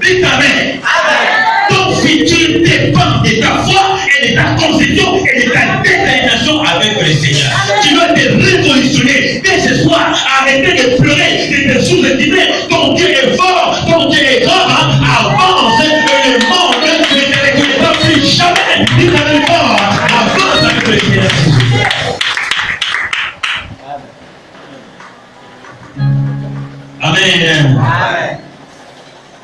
Dites Amen. Ton futur dépend de ta foi et de ta conception et de ta détermination avec le Seigneur. Tu dois te révolutionner dès ce soir. Arrêtez de pleurer, de te sous-estimer. Ton Dieu est fort, ton Dieu est grand. Avance et le monde ne te reconnaîtra plus jamais. Dites Amen fort. Avance avec le Seigneur. Amen. Amen.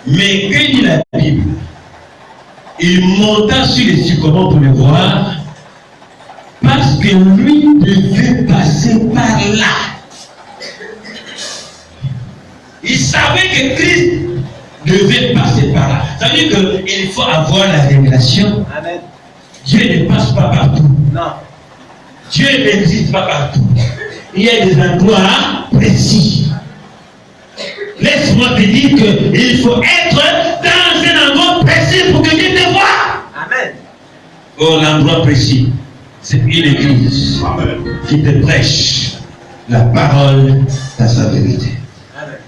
Mais que dit la Bible? Il monta sur les sycomores pour le voir, parce que lui devait passer par là. Il savait que Christ devait passer par là. Ça veut dire qu'il faut avoir la révélation. Amen. Dieu ne passe pas partout. Non. Dieu n'existe pas partout. Il y a des endroits précis. Laisse-moi te dire qu'il faut être dans un endroit précis pour que Dieu te voie. Amen. Oh, l'endroit précis, c'est une église qui te prêche la parole dans sa vérité. Amen.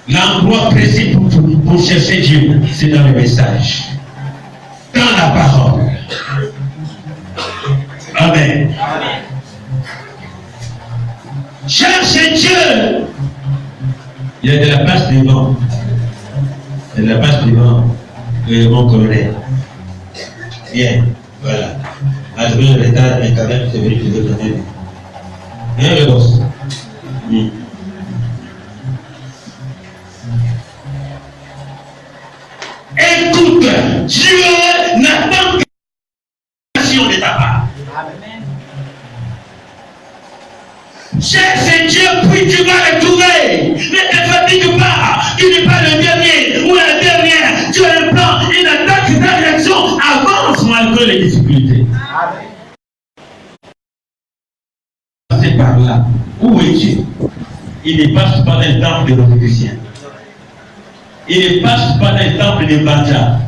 L'endroit précis pour chercher Dieu, c'est dans le message, dans la parole. Amen. Amen. Cherchez Dieu. Il y a de la place devant. Il y a de la place devant. Mon colonel. Bien, voilà. À travers l'état, mais quand même, c'est venu te donner. Bien, le boss. Écoute, Dieu n'attend que l'action de ta part. Amen. Cherche Dieu, puis tu vas le trouver. Ne te fatigue pas. Tu n'es pas le dernier ou la dernière. Tu as un plan, une attaque, une réaction. Avance malgré les difficultés. C'est par là. Où es-tu? Il ne passe pas d'un temple de musicien. Il ne passe pas d'un temple de banja.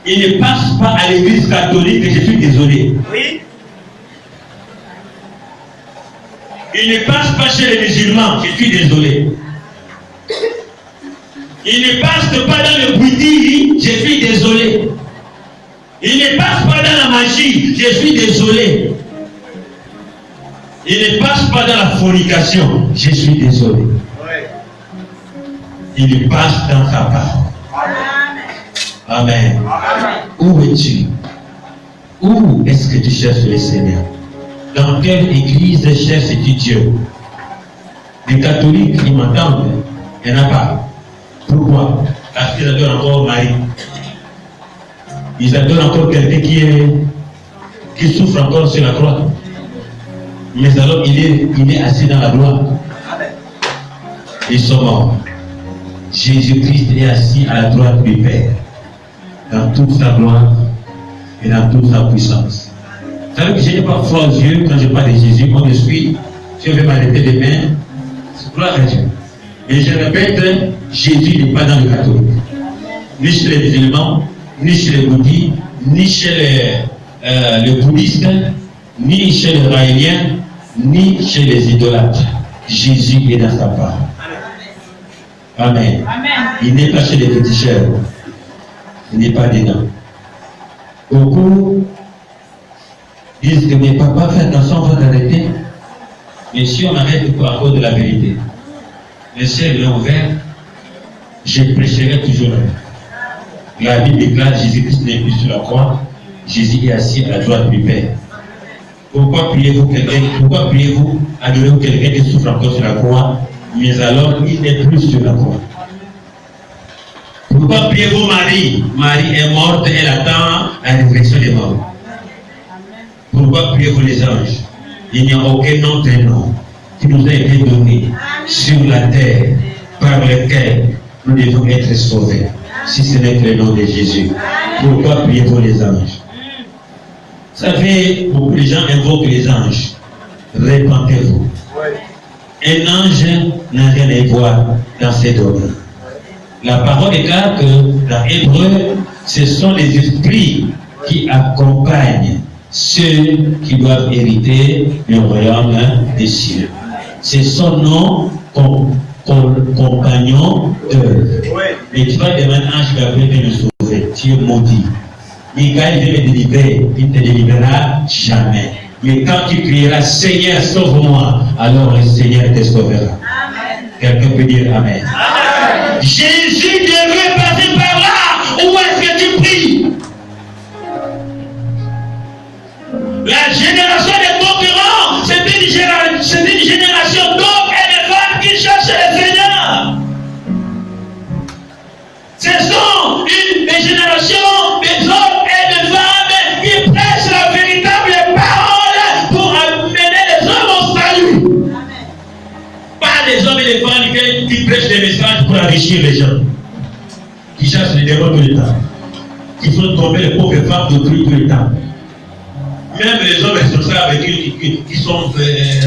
il ne passe pas à l'église catholique, je suis désolé. Oui. Il ne passe pas chez les musulmans, je suis désolé. Il ne passe pas dans le bouddhisme, je suis désolé. Il ne passe pas dans la magie, je suis désolé. Il ne passe pas dans la fornication, je suis désolé. Il passe dans sa parole. Amen. Où es-tu? Où est-ce que tu cherches le Seigneur? Dans quelle église cherches-tu Dieu? Les catholiques, ils m'entendent. Il n'y en a pas. Pourquoi? Parce qu'ils adorent encore Marie. Ils adorent encore quelqu'un qui souffre encore sur la croix. Mais alors il est assis dans la gloire. Ils sont morts. Jésus-Christ est assis à la droite du Père, dans toute sa gloire et dans toute sa puissance. Vous savez que je n'ai pas foi aux yeux quand je parle de Jésus. Mon esprit, si je vais m'arrêter des mains, c'est gloire à Dieu. Mais je répète, Jésus n'est pas dans le catholique, ni chez les musulmans, ni chez les bouddhistes, ni chez les bouddhistes, ni chez les raéliens, ni chez les idolâtres. Jésus est dans sa part. Amen. Amen. Il n'est pas chez les féticheurs. Il n'est pas dedans. Beaucoup disent que mes papas, faites attention, on va t'arrêter. Mais si on arrête à cause de la vérité, le ciel est ouvert, je prêcherai toujours. La Bible déclare Jésus-Christ n'est plus sur la croix, Jésus est assis à la droite du Père. Pourquoi priez-vous quelqu'un, pourquoi priez-vous, adorez-vous quelqu'un qui souffre encore sur la croix, mais alors il n'est plus sur la croix? Pourquoi priez-vous Marie? Marie est morte, elle attend la résurrection des morts. Pourquoi priez-vous les anges? Il n'y a aucun autre nom qui nous a été donné sur la terre par lequel nous devons être sauvés, si ce n'est que le nom de Jésus. Pourquoi priez-vous les anges? Vous savez, beaucoup de gens invoquent les anges. Répentez-vous. Un ange n'a rien à voir dans ces domaines. La parole déclare que dans Hébreu, ce sont les esprits qui accompagnent ceux qui doivent hériter le royaume des cieux. Ce sont nos compagnons d'œuvre. Mais tu vas demander à Ange Gabriel de nous sauver. Tu es maudit. Michael veut me délivrer, il ne te délivrera jamais. Mais quand tu crieras Seigneur, sauve-moi, alors le Seigneur te sauvera. Quelqu'un peut dire Amen. Amen. Jésus devrait passer par là. Où est-ce que tu pries? La génération des concurrents, c'est une génération d'hommes et de femmes qui cherchent le Seigneur. Ce sont une génération des hommes et de femmes qui prêchent la véritable parole pour amener les hommes au salut. Pas des hommes et des femmes qui prêchent des messages pour enrichir les gens, qui cherchent les démons tout le temps, qui font tomber les pauvres femmes d'autrui tout le temps. Même les hommes responsables qui sont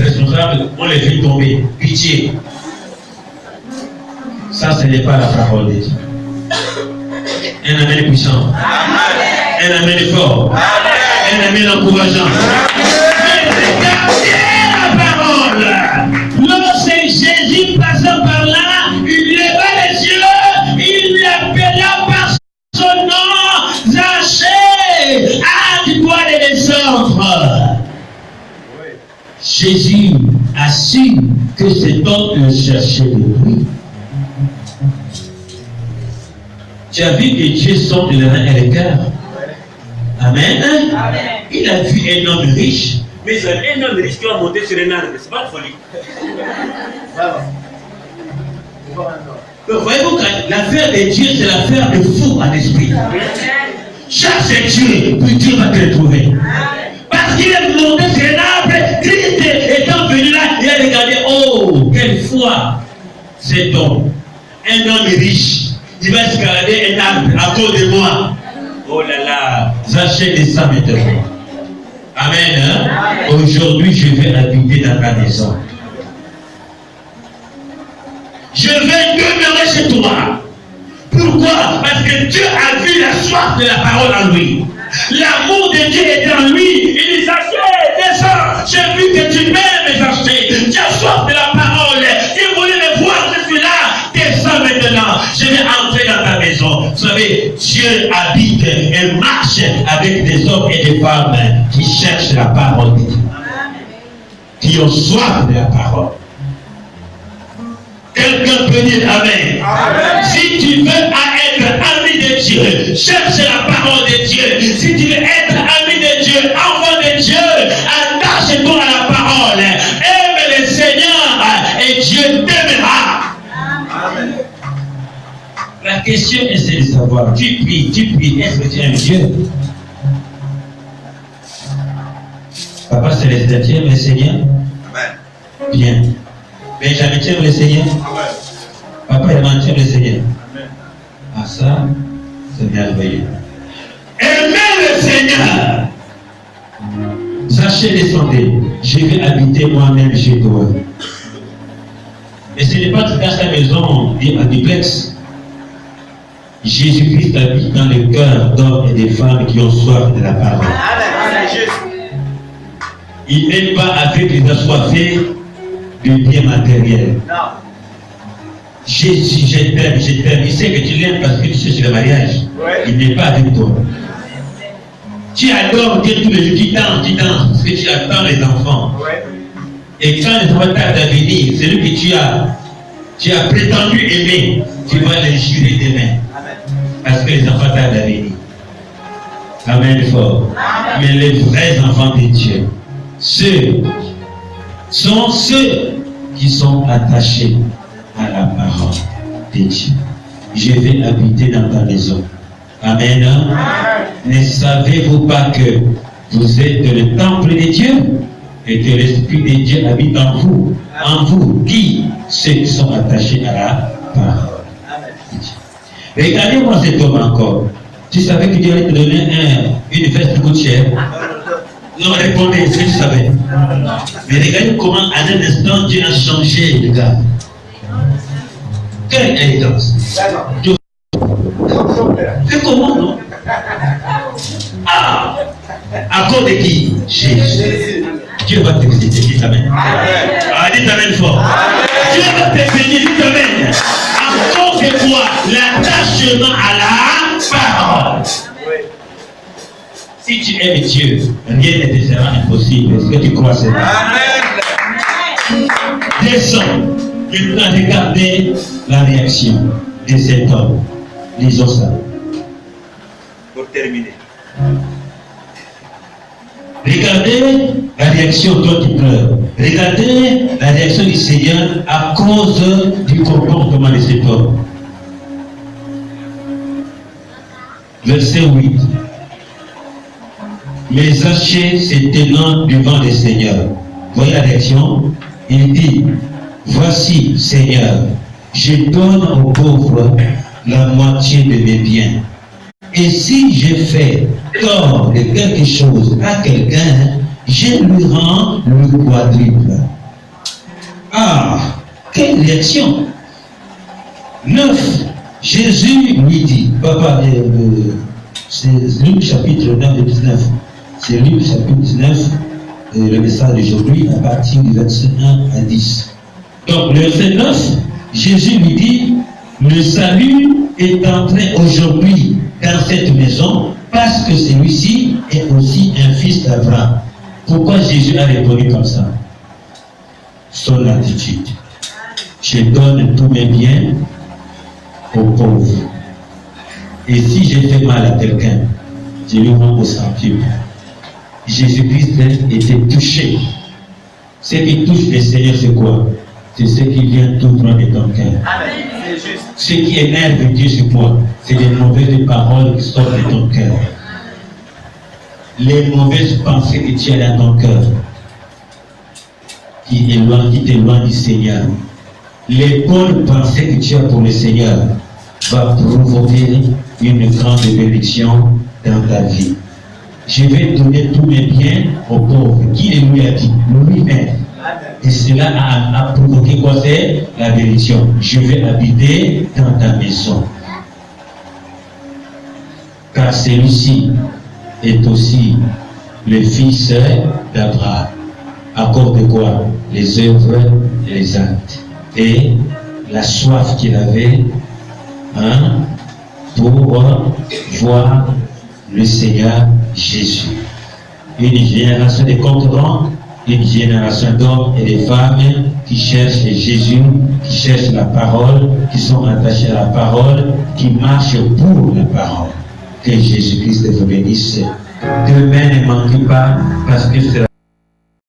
responsables, on les fait tomber. Pitié. Ça, ce n'est pas la parole de Dieu. Un amen puissant. Un amen fort. Un amen encourageant. Mais regardez la parole. Lorsque Jésus passait par là, il leva les yeux, il l'appela par son nom, Zachée, hâte-toi de descendre. Jésus a su que cet homme le cherchait de lui. Tu as vu que Dieu sonde le rein et le cœur. Amen. Amen. Il a vu un homme riche. Mais un homme riche qui va monter sur un arbre, c'est pas de folie. Voyez-vous que l'affaire de Dieu, c'est l'affaire de fou en esprit. Cherche Dieu, puis Dieu va te retrouver. Parce qu'il est monté sur un arbre, Christ étant venu là, il a regardé, oh, quelle foi cet homme. Un homme riche. Il va escalader un arbre à cause de moi. Oh là là, Zachée descend maintenant. Amen. Hein? Aujourd'hui, je vais habiter dans ta maison. Je vais demeurer chez toi. Pourquoi Pourquoi? Parce que Dieu a vu la soif de la parole en lui. L'amour de Dieu est en lui. Il dit, Zaché, descends. J'ai vu que tu m'aimes, Zaché. Tu as soif de la parole. Tu voulais me voir, je suis là. Descends maintenant. Je vais entrer dans ta maison. Vous savez, Dieu habite et marche avec des hommes et des femmes qui cherchent la parole de Dieu. Qui ont soif de la parole. Quelqu'un peut dire Amen. Amen. Si tu veux être ami de Dieu, cherche la parole de Dieu. Si tu veux être ami de Dieu, enfant de Dieu, attache-toi à la parole. Aime le Seigneur et Dieu t'aimera. Amen. La question est celle de savoir, tu pries, est-ce que tu aimes Dieu? Papa Célestin, tu aimes le Seigneur? Amen. Bien. Benjamin, tu aimes le Seigneur? Amen. Papa Yaman, tu aimes le Seigneur? Amen. Ah ça, c'est merveilleux. Aimez le Seigneur. Sachez, descendez, je vais habiter moi-même chez toi. Et ce n'est pas dans sa maison à duplex. Jésus-Christ habite dans le cœur d'hommes et de femmes qui ont soif de la parole. Il n'est pas avec les assoiffés de bien matériel. Non. Jésus, je t'aime. Il sait que tu l'aimes parce que tu sais sur le mariage. Ouais. Il n'est pas avec toi. Tu adores Dieu tous les jours, tu danses, parce que tu attends les enfants. Ouais. Et quand les enfants tardent à venir, celui que tu as prétendu aimer, tu vas les jurer demain. Amen. Parce que les enfants tardent à venir. Amen fort. Amen. Mais les vrais enfants de Dieu, ceux qui sont attachés à la parole de Dieu. Je vais habiter dans ta maison. Amen. Amen. Ne savez-vous pas que vous êtes le temple de Dieu et que l'Esprit de Dieu habite en vous? En vous, qui? Ceux qui sont attachés à la parole de Dieu. Regardez-moi cet homme encore. Tu savais que Dieu allait te donner une veste qui coûte cher? Non, répondez, est-ce que tu savais? Mais regardez comment, à un instant, Dieu a changé le gars. Quelle élégance! C'est comment, non? Ah! À cause de qui? Jésus. Dieu va te visiter, dis Amen. Ah, dis Amen fort. Dieu va te bénir, dis Amen. À cause de quoi? L'attachement à la parole. Si tu aimes Dieu, rien ne te sera impossible. Est-ce que tu crois cela? Amen. Descends. Maintenant, regardez la réaction de cet homme. Lisons ça. Pour terminer. Regardez la réaction dont il pleure. Regardez la réaction du Seigneur à cause du comportement de cet homme. Verset 8. Mais Zaché se tenant devant le Seigneur. Voyez la réaction. Il dit, voici, Seigneur, je donne aux pauvres la moitié de mes biens. Et si je fais tort de quelque chose à quelqu'un, je lui rends le quadruple. Ah, quelle réaction! 9. Jésus lui dit, papa, c'est Luc chapitre 9 et 19. C'est Luc chapitre 19, le message d'aujourd'hui, à partir du verset 1 à 10. Donc, le verset 9, Jésus lui dit, le salut est entré aujourd'hui dans cette maison parce que celui-ci est aussi un fils d'Abraham. Pourquoi Jésus a répondu comme ça? Son attitude. Je donne tous mes biens aux pauvres. Et si j'ai fait mal à quelqu'un, je lui rends au centuple. Jésus-Christ était touché. Ce qui touche le Seigneur, c'est quoi? C'est ce qui vient tout droit de ton cœur. Ce qui énerve Dieu, c'est quoi? C'est les mauvaises paroles qui sortent de ton cœur. Les mauvaises pensées que tu as dans ton cœur, qui t'éloignent du Seigneur. Les bonnes pensées que tu as pour le Seigneur va provoquer une grande bénédiction dans ta vie. Je vais donner tous mes biens aux pauvres. Qui lui a dit? Lui-même. Et cela a provoqué quoi? C'est la bénédiction. Je vais habiter dans ta maison. car celui-ci est aussi le fils d'Abraham. À cause de quoi? Les œuvres et les actes. Et la soif qu'il avait pour voir le Seigneur Jésus. Une génération de concurrents, une génération d'hommes et de femmes qui cherchent Jésus, qui cherchent la parole, qui sont attachés à la parole, qui marchent pour la parole. Que Jésus-Christ vous bénisse. Demain ne manquez pas, parce que c'est la